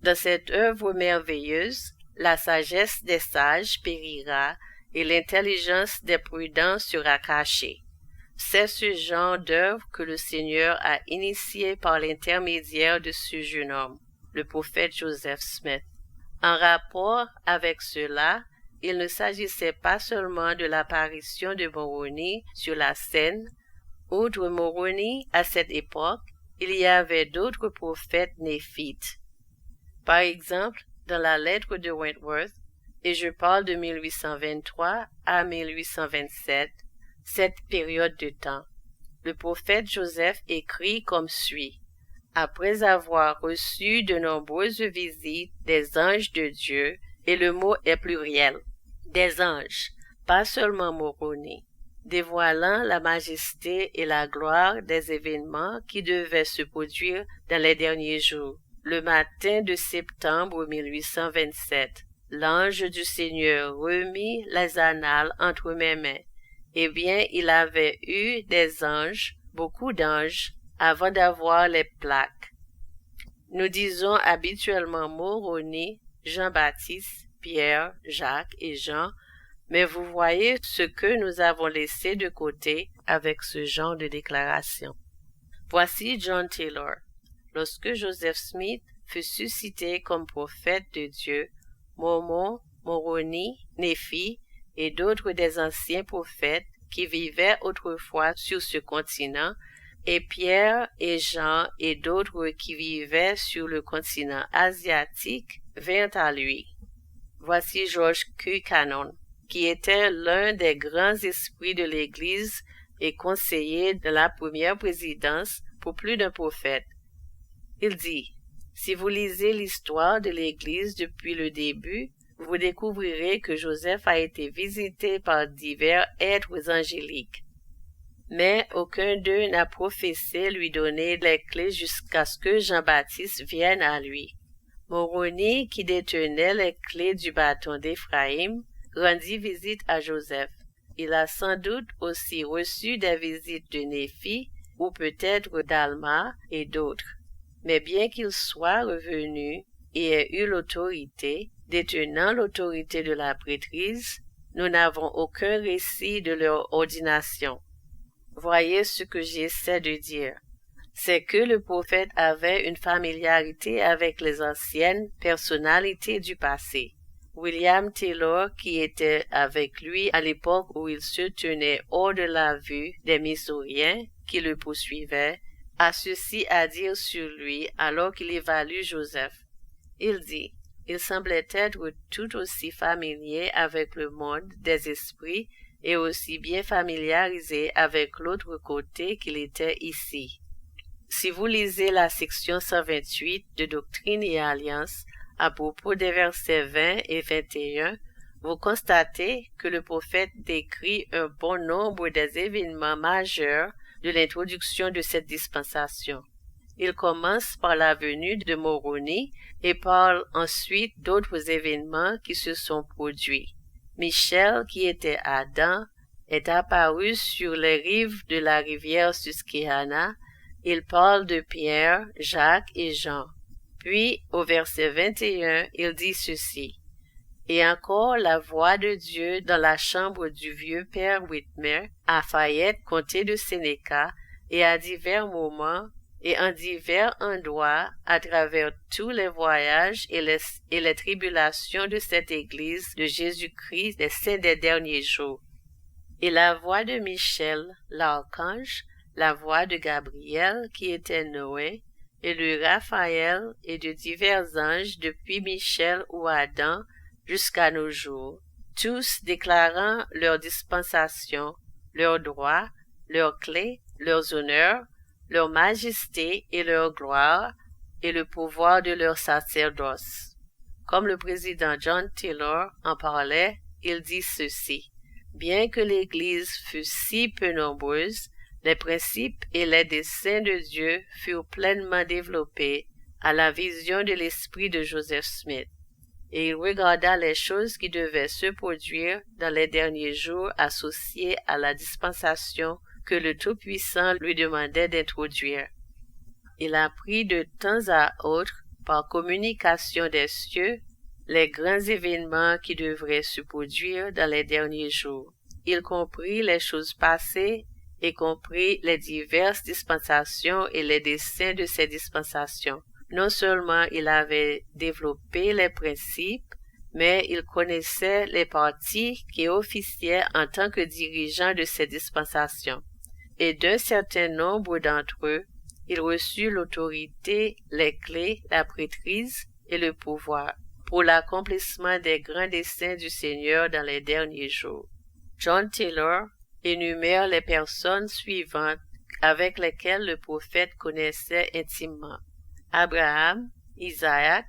Dans cette œuvre merveilleuse, la sagesse des sages périra et l'intelligence des prudents sera cachée. C'est ce genre d'œuvre que le Seigneur a initié par l'intermédiaire de ce jeune homme, le prophète Joseph Smith. En rapport avec cela, il ne s'agissait pas seulement de l'apparition de Moroni sur la scène. Outre Moroni, à cette époque, il y avait d'autres prophètes néphites. Par exemple, dans la lettre de Wentworth, et je parle de 1823 à 1827, cette période de temps, le prophète Joseph écrit comme suit. Après avoir reçu de nombreuses visites des anges de Dieu, et le mot est pluriel, des anges, pas seulement Moroni, dévoilant la majesté et la gloire des événements qui devaient se produire dans les derniers jours. Le matin de septembre 1827, l'ange du Seigneur remit les annales entre mes mains. Eh bien, il avait eu des anges, beaucoup d'anges, avant d'avoir les plaques. Nous disons habituellement Moroni, Jean-Baptiste, Pierre, Jacques et Jean, mais vous voyez ce que nous avons laissé de côté avec ce genre de déclaration. Voici John Taylor. Lorsque Joseph Smith fut suscité comme prophète de Dieu, Mormon, Moroni, Néphi et d'autres des anciens prophètes qui vivaient autrefois sur ce continent, et Pierre et Jean et d'autres qui vivaient sur le continent asiatique vinrent à lui. Voici George Q. Cannon, qui était l'un des grands esprits de l'Église et conseiller de la première présidence pour plus d'un prophète. Il dit, si vous lisez l'histoire de l'Église depuis le début, vous découvrirez que Joseph a été visité par divers êtres angéliques. Mais aucun d'eux n'a professé lui donner les clés jusqu'à ce que Jean-Baptiste vienne à lui. Moroni, qui détenait les clés du bâton d'Éphraïm, rendit visite à Joseph. Il a sans doute aussi reçu des visites de Néphi, ou peut-être d'Alma et d'autres. Mais bien qu'il soit revenu et ait eu l'autorité, détenant l'autorité de la prêtrise, nous n'avons aucun récit de leur ordination. Voyez ce que j'essaie de dire. C'est que le prophète avait une familiarité avec les anciennes personnalités du passé. William Taylor, qui était avec lui à l'époque où il se tenait hors de la vue des Missouriens qui le poursuivaient, a ceci à dire sur lui alors qu'il évalue Joseph. Il dit, il semblait être tout aussi familier avec le monde des esprits et aussi bien familiarisé avec l'autre côté qu'il était ici. Si vous lisez la section 128 de Doctrine et Alliance à propos des versets 20 et 21, vous constatez que le prophète décrit un bon nombre des événements majeurs de l'introduction de cette dispensation. Il commence par la venue de Moroni et parle ensuite d'autres événements qui se sont produits. Michel, qui était Adam, est apparu sur les rives de la rivière Susquehanna. Il parle de Pierre, Jacques et Jean. Puis, au verset 21, il dit ceci. Et encore la voix de Dieu dans la chambre du vieux père Whitmer, à Fayette, comté de Sénéca, et à divers moments, et en divers endroits, à travers tous les voyages et les tribulations de cette Église de Jésus-Christ des saints des derniers jours. Et la voix de Michel, l'archange, la voix de Gabriel, qui était Noé, et de Raphaël, et de divers anges depuis Michel ou Adam jusqu'à nos jours, tous déclarant leur dispensation, leurs droits, leurs clés, leurs honneurs, leur majesté et leur gloire, et le pouvoir de leur sacerdoce. Comme le président John Taylor en parlait, il dit ceci: bien que l'Église fût si peu nombreuse, les principes et les desseins de Dieu furent pleinement développés à la vision de l'esprit de Joseph Smith, et il regarda les choses qui devaient se produire dans les derniers jours associées à la dispensation que le Tout-Puissant lui demandait d'introduire. Il apprit de temps à autre, par communication des cieux, les grands événements qui devraient se produire dans les derniers jours. Il comprit les choses passées et comprit les diverses dispensations et les desseins de ces dispensations. Non seulement il avait développé les principes, mais il connaissait les parties qui officiaient en tant que dirigeants de ces dispensations. Et d'un certain nombre d'entre eux, il reçut l'autorité, les clés, la prêtrise et le pouvoir pour l'accomplissement des grands desseins du Seigneur dans les derniers jours. John Taylor énumère les personnes suivantes avec lesquelles le prophète connaissait intimement: Abraham, Isaac,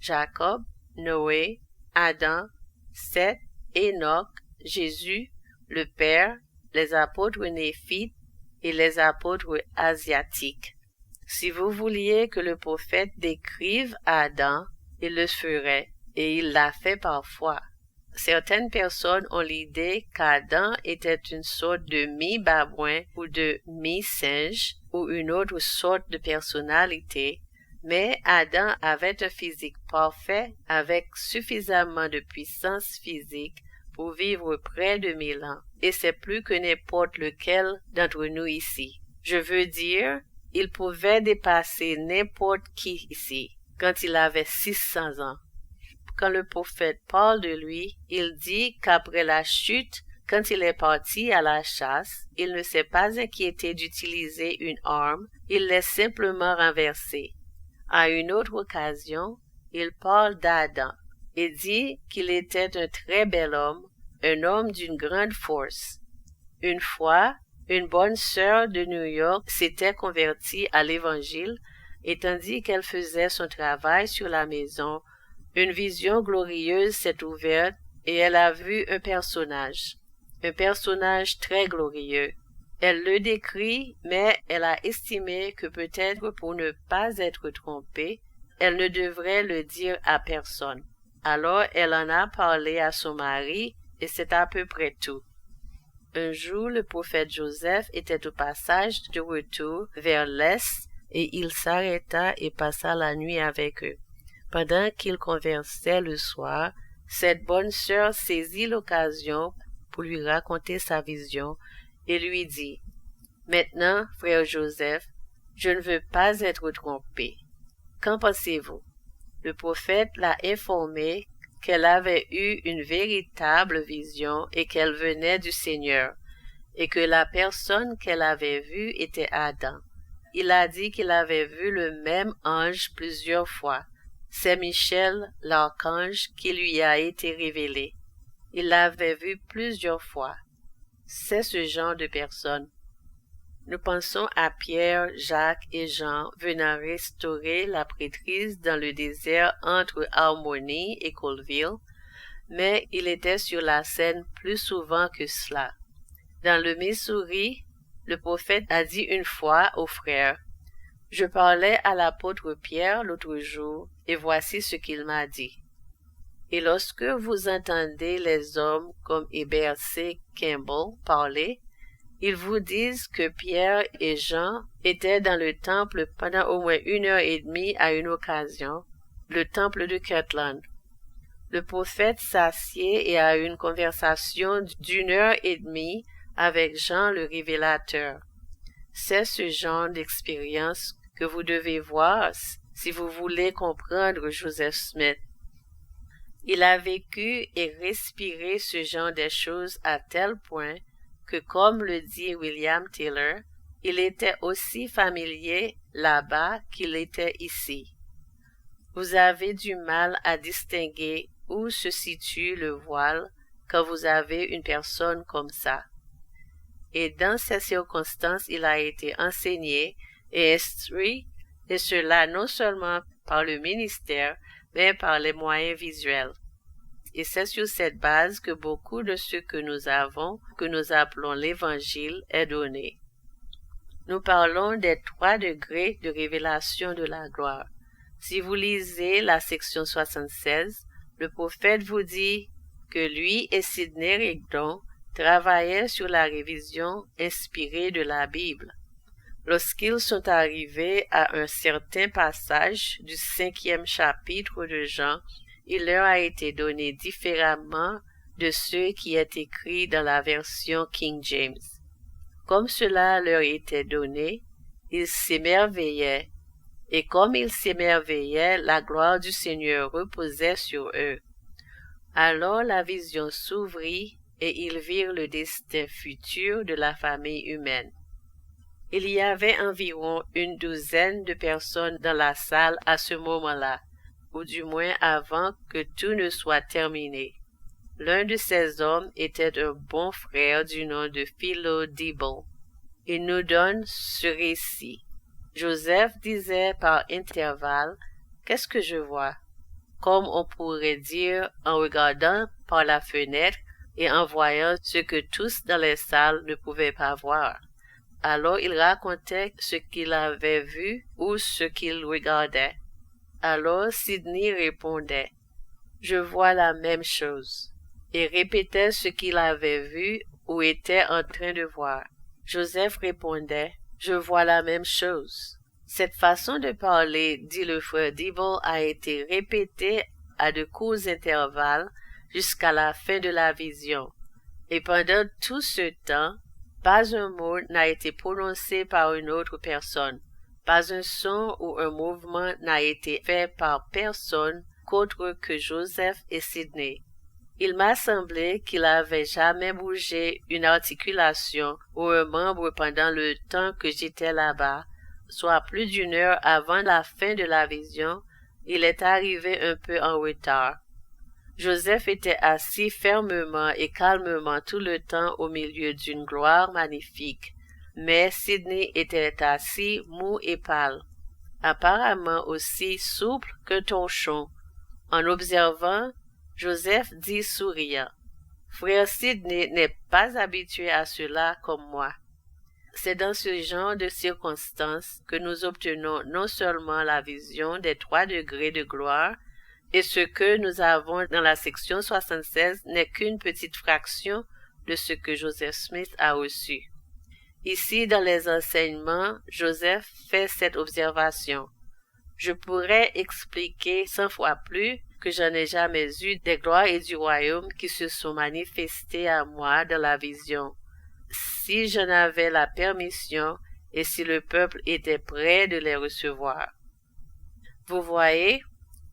Jacob, Noé, Adam, Seth, Enoch, Jésus, le Père, les apôtres néphites et les apôtres asiatiques. Si vous vouliez que le prophète décrive Adam, il le ferait, et il l'a fait parfois. Certaines personnes ont l'idée qu'Adam était une sorte de mi-babouin ou de mi-singe ou une autre sorte de personnalité, mais Adam avait un physique parfait avec suffisamment de puissance physique pour vivre près de 1000 ans, et c'est plus que n'importe lequel d'entre nous ici. Je veux dire, il pouvait dépasser n'importe qui ici, quand il avait 600 ans. Quand le prophète parle de lui, il dit qu'après la chute, quand il est parti à la chasse, il ne s'est pas inquiété d'utiliser une arme, il l'a simplement renversée. À une autre occasion, il parle d'Adam et dit qu'il était un très bel homme, un homme d'une grande force. Une fois, une bonne sœur de New York s'était convertie à l'Évangile, et tandis qu'elle faisait son travail sur la maison, une vision glorieuse s'est ouverte et elle a vu un personnage très glorieux. Elle le décrit, mais elle a estimé que peut-être pour ne pas être trompée, elle ne devrait le dire à personne. Alors elle en a parlé à son mari, et c'est à peu près tout. Un jour, le prophète Joseph était au passage de retour vers l'est, et il s'arrêta et passa la nuit avec eux. Pendant qu'ils conversaient le soir, cette bonne sœur saisit l'occasion pour lui raconter sa vision et lui dit: « Maintenant, frère Joseph, je ne veux pas être trompée. Qu'en pensez-vous? » Le prophète l'a informé qu'elle avait eu une véritable vision et qu'elle venait du Seigneur, et que la personne qu'elle avait vue était Adam. Il a dit qu'il avait vu le même ange plusieurs fois. C'est Michel, l'archange, qui lui a été révélé. Il l'avait vu plusieurs fois. C'est ce genre de personne. Nous pensons à Pierre, Jacques et Jean venant restaurer la prêtrise dans le désert entre Harmony et Colville, mais il était sur la scène plus souvent que cela. Dans le Missouri, le prophète a dit une fois aux frères: « Je parlais à l'apôtre Pierre l'autre jour, et voici ce qu'il m'a dit. » Et lorsque vous entendez les hommes comme Heber C. Kimball parler, ils vous disent que Pierre et Jean étaient dans le temple pendant au moins 1 heure et demie à une occasion, le temple de Kirtland. Le prophète s'assied et a une conversation d'1 heure et demie avec Jean le Révélateur. C'est ce genre d'expérience que vous devez voir si vous voulez comprendre Joseph Smith. Il a vécu et respiré ce genre de choses à tel point que, comme le dit William Taylor, il était aussi familier là-bas qu'il était ici. Vous avez du mal à distinguer où se situe le voile quand vous avez une personne comme ça. Et dans ces circonstances, il a été enseigné et instruit, et cela non seulement par le ministère, mais par les moyens visuels. Et c'est sur cette base que beaucoup de ce que nous avons, que nous appelons l'Évangile, est donné. Nous parlons des 3 degrés de révélation de la gloire. Si vous lisez la section 76, le prophète vous dit que lui et Sidney Rigdon travaillaient sur la révision inspirée de la Bible. Lorsqu'ils sont arrivés à un certain passage du 5e chapitre de Jean, il leur a été donné différemment de ce qui est écrit dans la version King James. Comme cela leur était donné, ils s'émerveillaient, et comme ils s'émerveillaient, la gloire du Seigneur reposait sur eux. Alors la vision s'ouvrit, et ils virent le destin futur de la famille humaine. Il y avait environ 12 de personnes dans la salle à ce moment-là, ou du moins avant que tout ne soit terminé. L'un de ces hommes était un bon frère du nom de Philo-Dibble. Il nous donne ce récit. Joseph disait par intervalles, « Qu'est-ce que je vois ?» comme on pourrait dire en regardant par la fenêtre et en voyant ce que tous dans les salles ne pouvaient pas voir. Alors il racontait ce qu'il avait vu ou ce qu'il regardait. Alors Sidney répondait, « Je vois la même chose », et répétait ce qu'il avait vu ou était en train de voir. Joseph répondait, « Je vois la même chose ». Cette façon de parler, dit le frère Dibble, a été répétée à de courts intervalles jusqu'à la fin de la vision. Et pendant tout ce temps, pas un mot n'a été prononcé par une autre personne. Pas un son ou un mouvement n'a été fait par personne qu'autre que Joseph et Sidney. Il m'a semblé qu'il n'avait jamais bougé une articulation ou un membre pendant le temps que j'étais là-bas, soit plus d'1 heure avant la fin de la vision. Il est arrivé un peu en retard. Joseph était assis fermement et calmement tout le temps au milieu d'une gloire magnifique, mais Sidney était assis mou et pâle, apparemment aussi souple qu'un torchon. En observant, Joseph dit souriant, « Frère Sidney n'est pas habitué à cela comme moi. » C'est dans ce genre de circonstances que nous obtenons non seulement la vision des 3 degrés de gloire, et ce que nous avons dans la section 76 n'est qu'une petite fraction de ce que Joseph Smith a reçu. Ici, dans les enseignements, Joseph fait cette observation. Je pourrais expliquer 100 fois plus que je n'ai jamais eu des gloires et du royaume qui se sont manifestées à moi dans la vision, si je n'avais la permission et si le peuple était prêt de les recevoir. Vous voyez,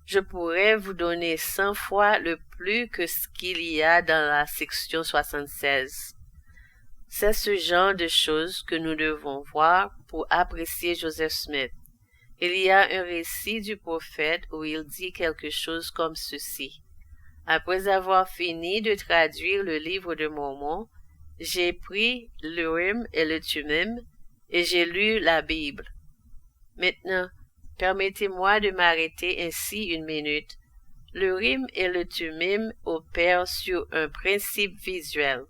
je pourrais vous donner 100 fois le plus que ce qu'il y a dans la section 76. C'est ce genre de choses que nous devons voir pour apprécier Joseph Smith. Il y a un récit du prophète où il dit quelque chose comme ceci. Après avoir fini de traduire le livre de Mormon, j'ai pris l'Urim et le Thummim et j'ai lu la Bible. Maintenant, permettez-moi de m'arrêter ainsi 1 minute. L'Urim et le Thummim opèrent sur un principe visuel.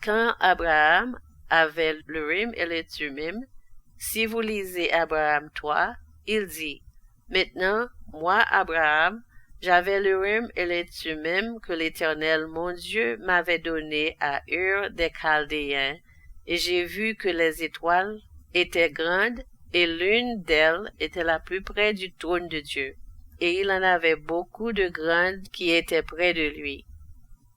Quand Abraham avait l'Urim et le Thummim, si vous lisez Abraham 3, il dit, « Maintenant, moi, Abraham, j'avais l'Urim et le Thummim que l'Éternel, mon Dieu, m'avait donné à Ur des Chaldéens, et j'ai vu que les étoiles étaient grandes, et l'une d'elles était la plus près du trône de Dieu. et il en avait beaucoup de grandes qui étaient près de lui.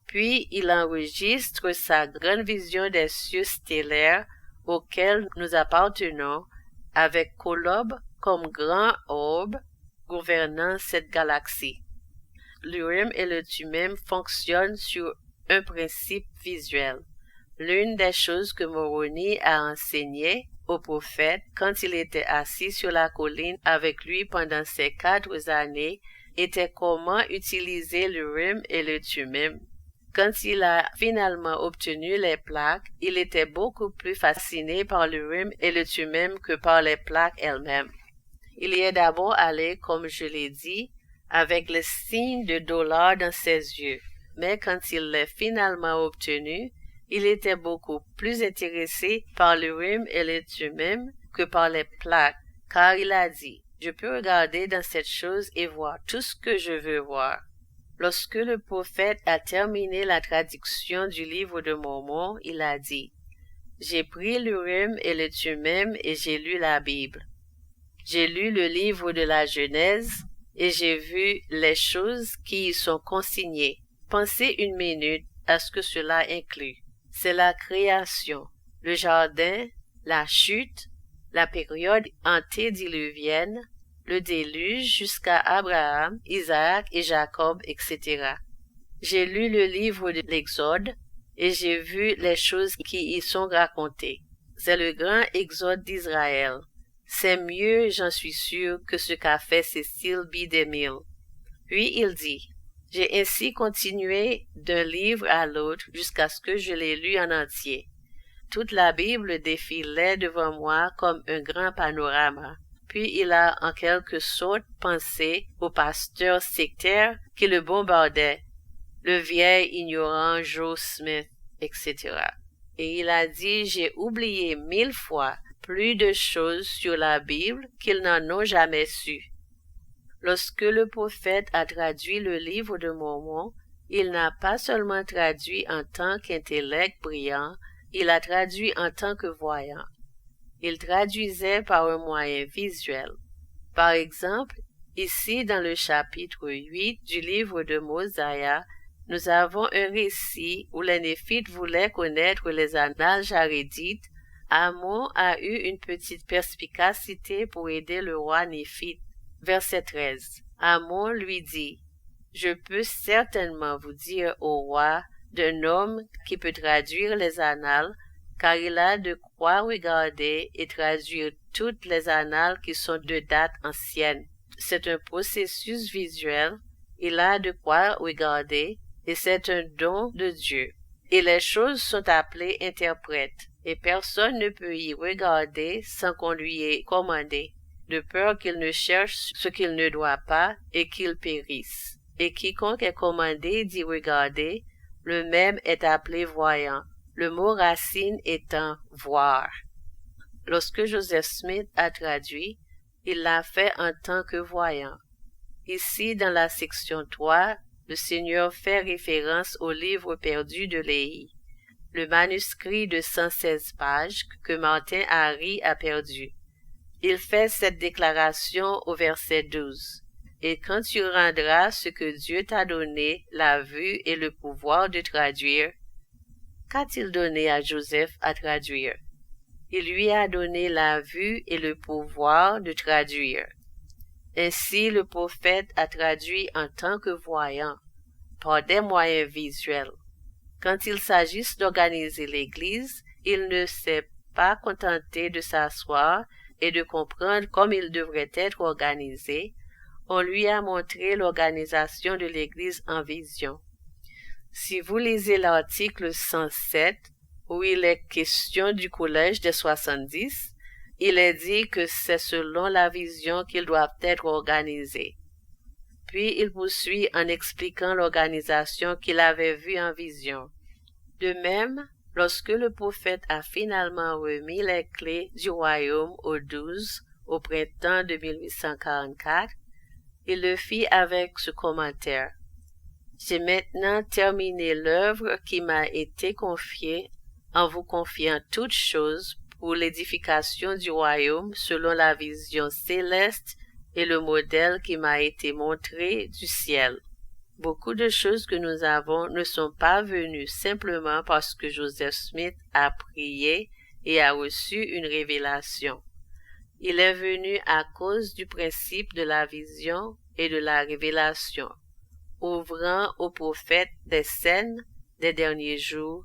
Puis il enregistre sa grande vision des cieux stellaires auxquels nous appartenons, avec Kolob comme grand orbe gouvernant cette galaxie. L'Urim et le Thummim fonctionnent sur un principe visuel. L'une des choses que Moroni a enseignées au prophète quand il était assis sur la colline avec lui pendant ces 4 années était comment utiliser l'Urim et le Thummim. Quand il a finalement obtenu les plaques, il était beaucoup plus fasciné par l'Urim et le Thummim que par les plaques elles-mêmes. Il y est d'abord allé, comme je l'ai dit, avec le signe de dollar dans ses yeux, mais quand il l'a finalement obtenu, il était beaucoup plus intéressé par l'Urim et le Thummim que par les plaques, car il a dit, « Je peux regarder dans cette chose et voir tout ce que je veux voir. » Lorsque le prophète a terminé la traduction du livre de Mormon, il a dit, « J'ai pris l'Urim et le Thummim et j'ai lu la Bible. J'ai lu le livre de la Genèse et j'ai vu les choses qui y sont consignées. Pensez une minute à ce que cela inclut. C'est la création, le jardin, la chute, la période antédiluvienne, le déluge jusqu'à Abraham, Isaac et Jacob, etc. J'ai lu le livre de l'Exode et j'ai vu les choses qui y sont racontées. C'est le grand exode d'Israël. C'est mieux, j'en suis sûr, que ce qu'a fait Cecil B. DeMille. Puis il dit, « J'ai ainsi continué d'un livre à l'autre jusqu'à ce que je l'ai lu en entier. Toute la Bible défilait devant moi comme un grand panorama. » Puis il a en quelque sorte pensé au pasteur sectaire qui le bombardait, le vieil ignorant Joe Smith, etc. Et il a dit, « J'ai oublié 1000 fois plus de choses sur la Bible qu'ils n'en ont jamais su. » Lorsque le prophète a traduit le livre de Mormon, il n'a pas seulement traduit en tant qu'intellect brillant, il a traduit en tant que voyant. Il traduisait par un moyen visuel. Par exemple, ici dans le chapitre 8 du livre de Mosaïa, nous avons un récit où les Néphites voulaient connaître les annales jarédites. Amon a eu une petite perspicacité pour aider le roi Néphite. Verset 13. Amon lui dit, « Je peux certainement vous dire au roi d'un homme qui peut traduire les annales, car il a de quoi regarder et traduire toutes les annales qui sont de date ancienne. C'est un processus visuel, il a de quoi regarder, et c'est un don de Dieu. Et les choses sont appelées interprètes, et personne ne peut y regarder sans qu'on lui ait commandé, de peur qu'il ne cherche ce qu'il ne doit pas et qu'il périsse. Et quiconque est commandé d'y regarder, le même est appelé voyant, le mot racine étant voir. » Lorsque Joseph Smith a traduit, il l'a fait en tant que voyant. Ici, dans la section 3, le Seigneur fait référence au livre perdu de Léhi, le manuscrit de 116 pages que Martin Harry a perdu. Il fait cette déclaration au verset 12. « Et quand tu rendras ce que Dieu t'a donné, la vue et le pouvoir de traduire, » qu'a-t-il donné à Joseph à traduire? Il lui a donné la vue et le pouvoir de traduire. Ainsi, le prophète a traduit en tant que voyant, par des moyens visuels. Quand il s'agit d'organiser l'Église, il ne s'est pas contenté de s'asseoir et de comprendre comme il devrait être organisé. On lui a montré l'organisation de l'Église en vision. Si vous lisez l'article 107, où il est question du collège des 70, il est dit que c'est selon la vision qu'ils doivent être organisés. Puis il poursuit en expliquant l'organisation qu'il avait vue en vision. De même, lorsque le prophète a finalement remis les clés du royaume aux 12 au printemps de 1844, il le fit avec ce commentaire. « J'ai maintenant terminé l'œuvre qui m'a été confiée en vous confiant toutes choses pour l'édification du royaume selon la vision céleste et le modèle qui m'a été montré du ciel. Beaucoup de choses que nous avons ne sont pas venues simplement parce que Joseph Smith a prié et a reçu une révélation. Il est venu à cause du principe de la vision et de la révélation, ouvrant aux prophètes des scènes des derniers jours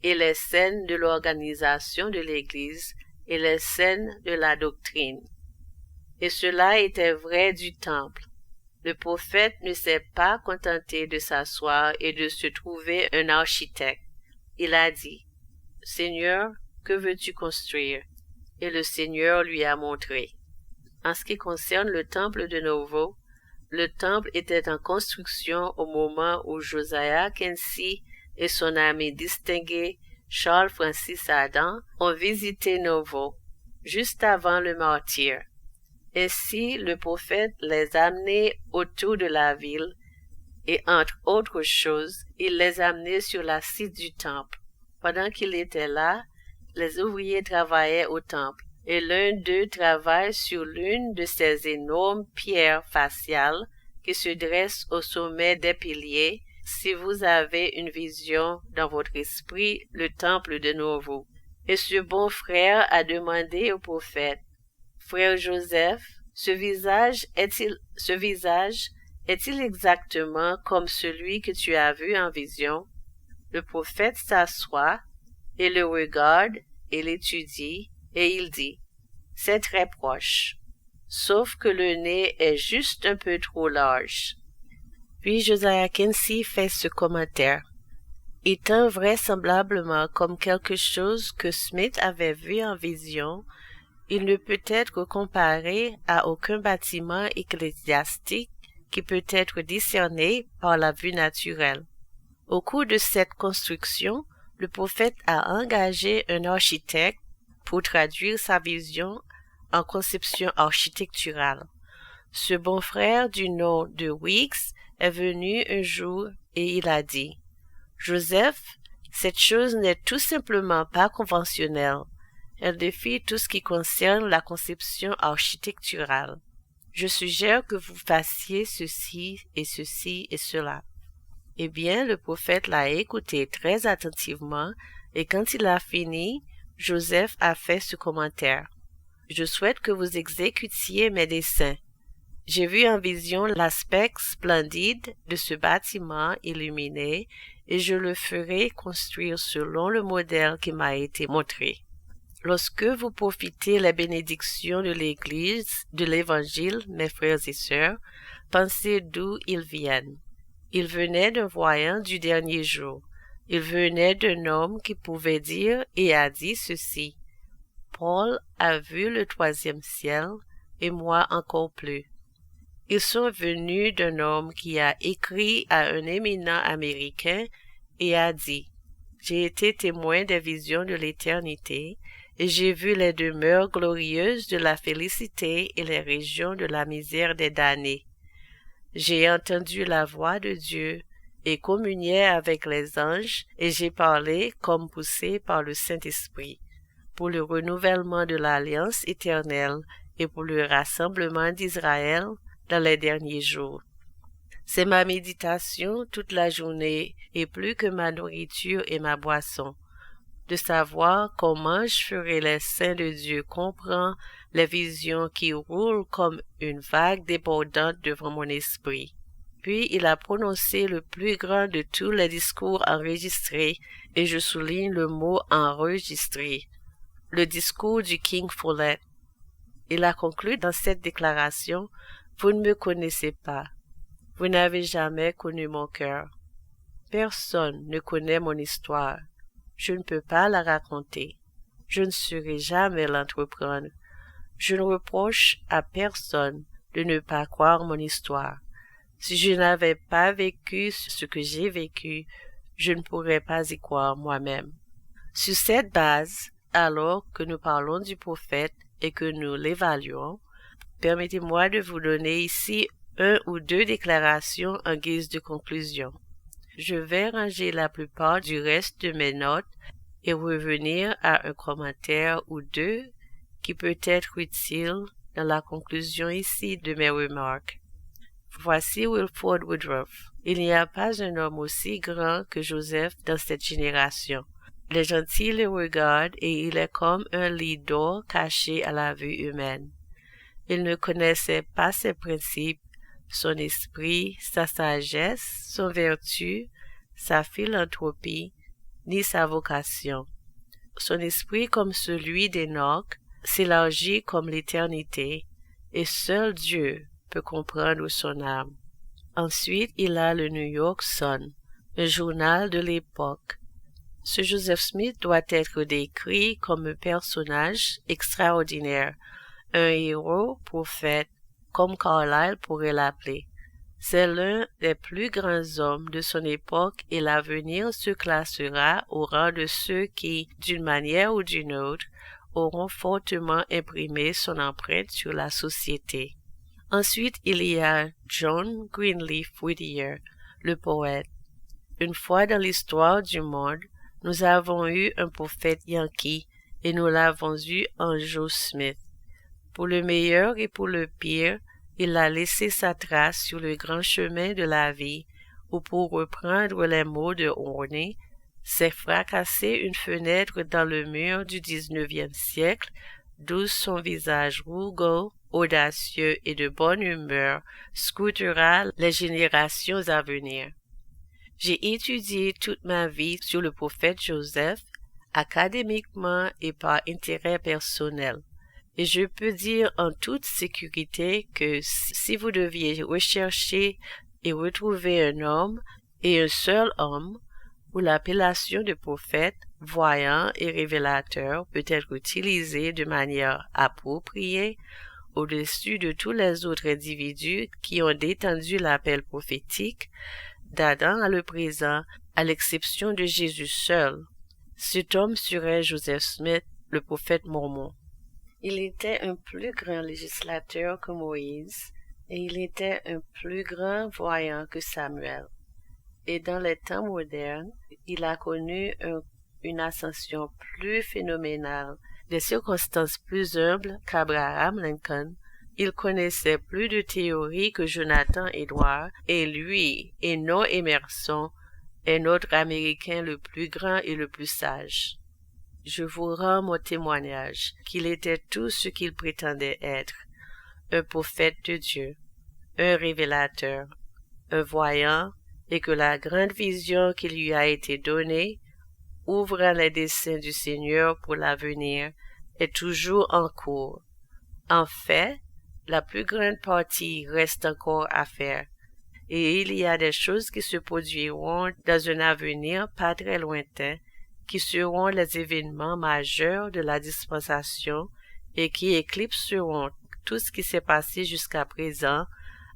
et les scènes de l'organisation de l'Église et les scènes de la doctrine. Et cela était vrai du temple. Le prophète ne s'est pas contenté de s'asseoir et de se trouver un architecte. Il a dit, « Seigneur, que veux-tu construire ?» Et le Seigneur lui a montré. En ce qui concerne le temple de Novo, le temple était en construction au moment où Josiah Quincy et son ami distingué Charles Francis Adam ont visité Novo, juste avant le martyre. Ainsi, le prophète les amenait autour de la ville, et entre autres choses, il les amenait sur la site du temple. Pendant qu'il était là, les ouvriers travaillaient au temple, et l'un d'eux travaille sur l'une de ces énormes pierres faciales qui se dressent au sommet des piliers, si vous avez une vision dans votre esprit, le temple de Novo. Et ce bon frère a demandé au prophète, « Frère Joseph, ce visage est-il exactement comme celui que tu as vu en vision ?» Le prophète s'assoit et le regarde et l'étudie, et il dit, « C'est très proche, sauf que le nez est juste un peu trop large. » Puis Josiah Quincy fait ce commentaire. Étant vraisemblablement comme quelque chose que Smith avait vu en vision, il ne peut être comparé à aucun bâtiment ecclésiastique qui peut être discerné par la vue naturelle. Au cours de cette construction, le prophète a engagé un architecte pour traduire sa vision en conception architecturale. Ce bon frère du nom de Weeks est venu un jour et il a dit, « Joseph, cette chose n'est tout simplement pas conventionnelle. Elle défie tout ce qui concerne la conception architecturale. Je suggère que vous fassiez ceci et ceci et cela. » Eh bien, le prophète l'a écouté très attentivement et quand il a fini, Joseph a fait ce commentaire. « Je souhaite que vous exécutiez mes dessins. J'ai vu en vision l'aspect splendide de ce bâtiment illuminé et je le ferai construire selon le modèle qui m'a été montré. Lorsque vous profitez les bénédictions de l'Église, de l'Évangile, mes frères et sœurs, pensez d'où ils viennent. Ils venaient d'un voyant du dernier jour. Ils venaient d'un homme qui pouvait dire et a dit ceci. Paul a vu le 3e ciel, et moi encore plus. Ils sont venus d'un homme qui a écrit à un éminent Américain et a dit, « J'ai été témoin des visions de l'éternité, et j'ai vu les demeures glorieuses de la félicité et les régions de la misère des damnés. J'ai entendu la voix de Dieu et communié avec les anges, et j'ai parlé comme poussé par le Saint-Esprit, pour le renouvellement de l'alliance éternelle et pour le rassemblement d'Israël dans les derniers jours. C'est ma méditation toute la journée et plus que ma nourriture et ma boisson, de savoir comment je ferai les saints de Dieu comprendre les visions qui roulent comme une vague débordante devant mon esprit. » Puis il a prononcé le plus grand de tous les discours enregistrés, et je souligne le mot enregistré, le discours du King Follett. Il a conclu dans cette déclaration, « Vous ne me connaissez pas. Vous n'avez jamais connu mon cœur. Personne ne connaît mon histoire. Je ne peux pas la raconter. Je ne saurais jamais l'entreprendre. Je ne reproche à personne de ne pas croire mon histoire. Si je n'avais pas vécu ce que j'ai vécu, je ne pourrais pas y croire moi-même. » Sur cette base, alors que nous parlons du prophète et que nous l'évaluons, permettez-moi de vous donner ici 1 ou 2 déclarations en guise de conclusion. Je vais ranger la plupart du reste de mes notes et revenir à un commentaire ou 2 qui peut être utile dans la conclusion ici de mes remarques. Voici Wilford Woodruff. Il n'y a pas un homme aussi grand que Joseph dans cette génération. Les gentils le regardent et il est comme un lit d'or caché à la vue humaine. Il ne connaissait pas ses principes, son esprit, sa sagesse, son vertu, sa philanthropie, ni sa vocation. Son esprit, comme celui d'Enoch, s'élargit comme l'éternité, et seul Dieu peut comprendre son âme. Ensuite, il a le New York Sun, un journal de l'époque. Ce Joseph Smith doit être décrit comme un personnage extraordinaire, un héros prophète, comme Carlyle pourrait l'appeler. C'est l'un des plus grands hommes de son époque et l'avenir se classera au rang de ceux qui, d'une manière ou d'une autre, auront fortement imprimé son empreinte sur la société. Ensuite, il y a John Greenleaf Whittier, le poète. Une fois dans l'histoire du monde, nous avons eu un prophète yankee et nous l'avons eu en Joe Smith. Pour le meilleur et pour le pire, il a laissé sa trace sur le grand chemin de la vie, ou pour reprendre les mots de Horney, s'est fracassé une fenêtre dans le mur du XIXe siècle, d'où son visage rougeau, audacieux et de bonne humeur scrutera les générations à venir. J'ai étudié toute ma vie sur le prophète Joseph, académiquement et par intérêt personnel. Et je peux dire en toute sécurité que si vous deviez rechercher et retrouver un homme et un seul homme, où l'appellation de prophète, voyant et révélateur peut être utilisée de manière appropriée au-dessus de tous les autres individus qui ont détendu l'appel prophétique, d'Adam à le présent, à l'exception de Jésus seul, cet homme serait Joseph Smith, le prophète mormon. Il était un plus grand législateur que Moïse, et il était un plus grand voyant que Samuel. Et dans les temps modernes, il a connu une ascension plus phénoménale, des circonstances plus humbles qu'Abraham Lincoln. Il connaissait plus de théories que Jonathan Edwards, et lui, et non Emerson, est notre Américain le plus grand et le plus sage. Je vous rends mon témoignage qu'il était tout ce qu'il prétendait être, un prophète de Dieu, un révélateur, un voyant, et que la grande vision qui lui a été donnée, ouvrant les desseins du Seigneur pour l'avenir, est toujours en cours. En fait, la plus grande partie reste encore à faire, et il y a des choses qui se produiront dans un avenir pas très lointain, qui seront les événements majeurs de la dispensation et qui éclipseront tout ce qui s'est passé jusqu'à présent,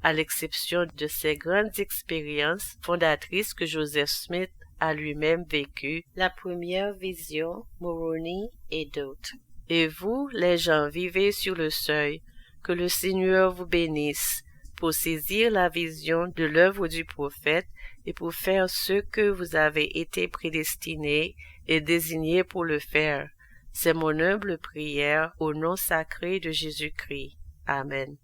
à l'exception de ces grandes expériences fondatrices que Joseph Smith a lui-même vécues, la première vision, Moroni et d'autres. Et vous, les gens, vivez sur le seuil, que le Seigneur vous bénisse, pour saisir la vision de l'œuvre du prophète et pour faire ce que vous avez été prédestinés et désignés pour le faire. C'est mon humble prière au nom sacré de Jésus-Christ. Amen.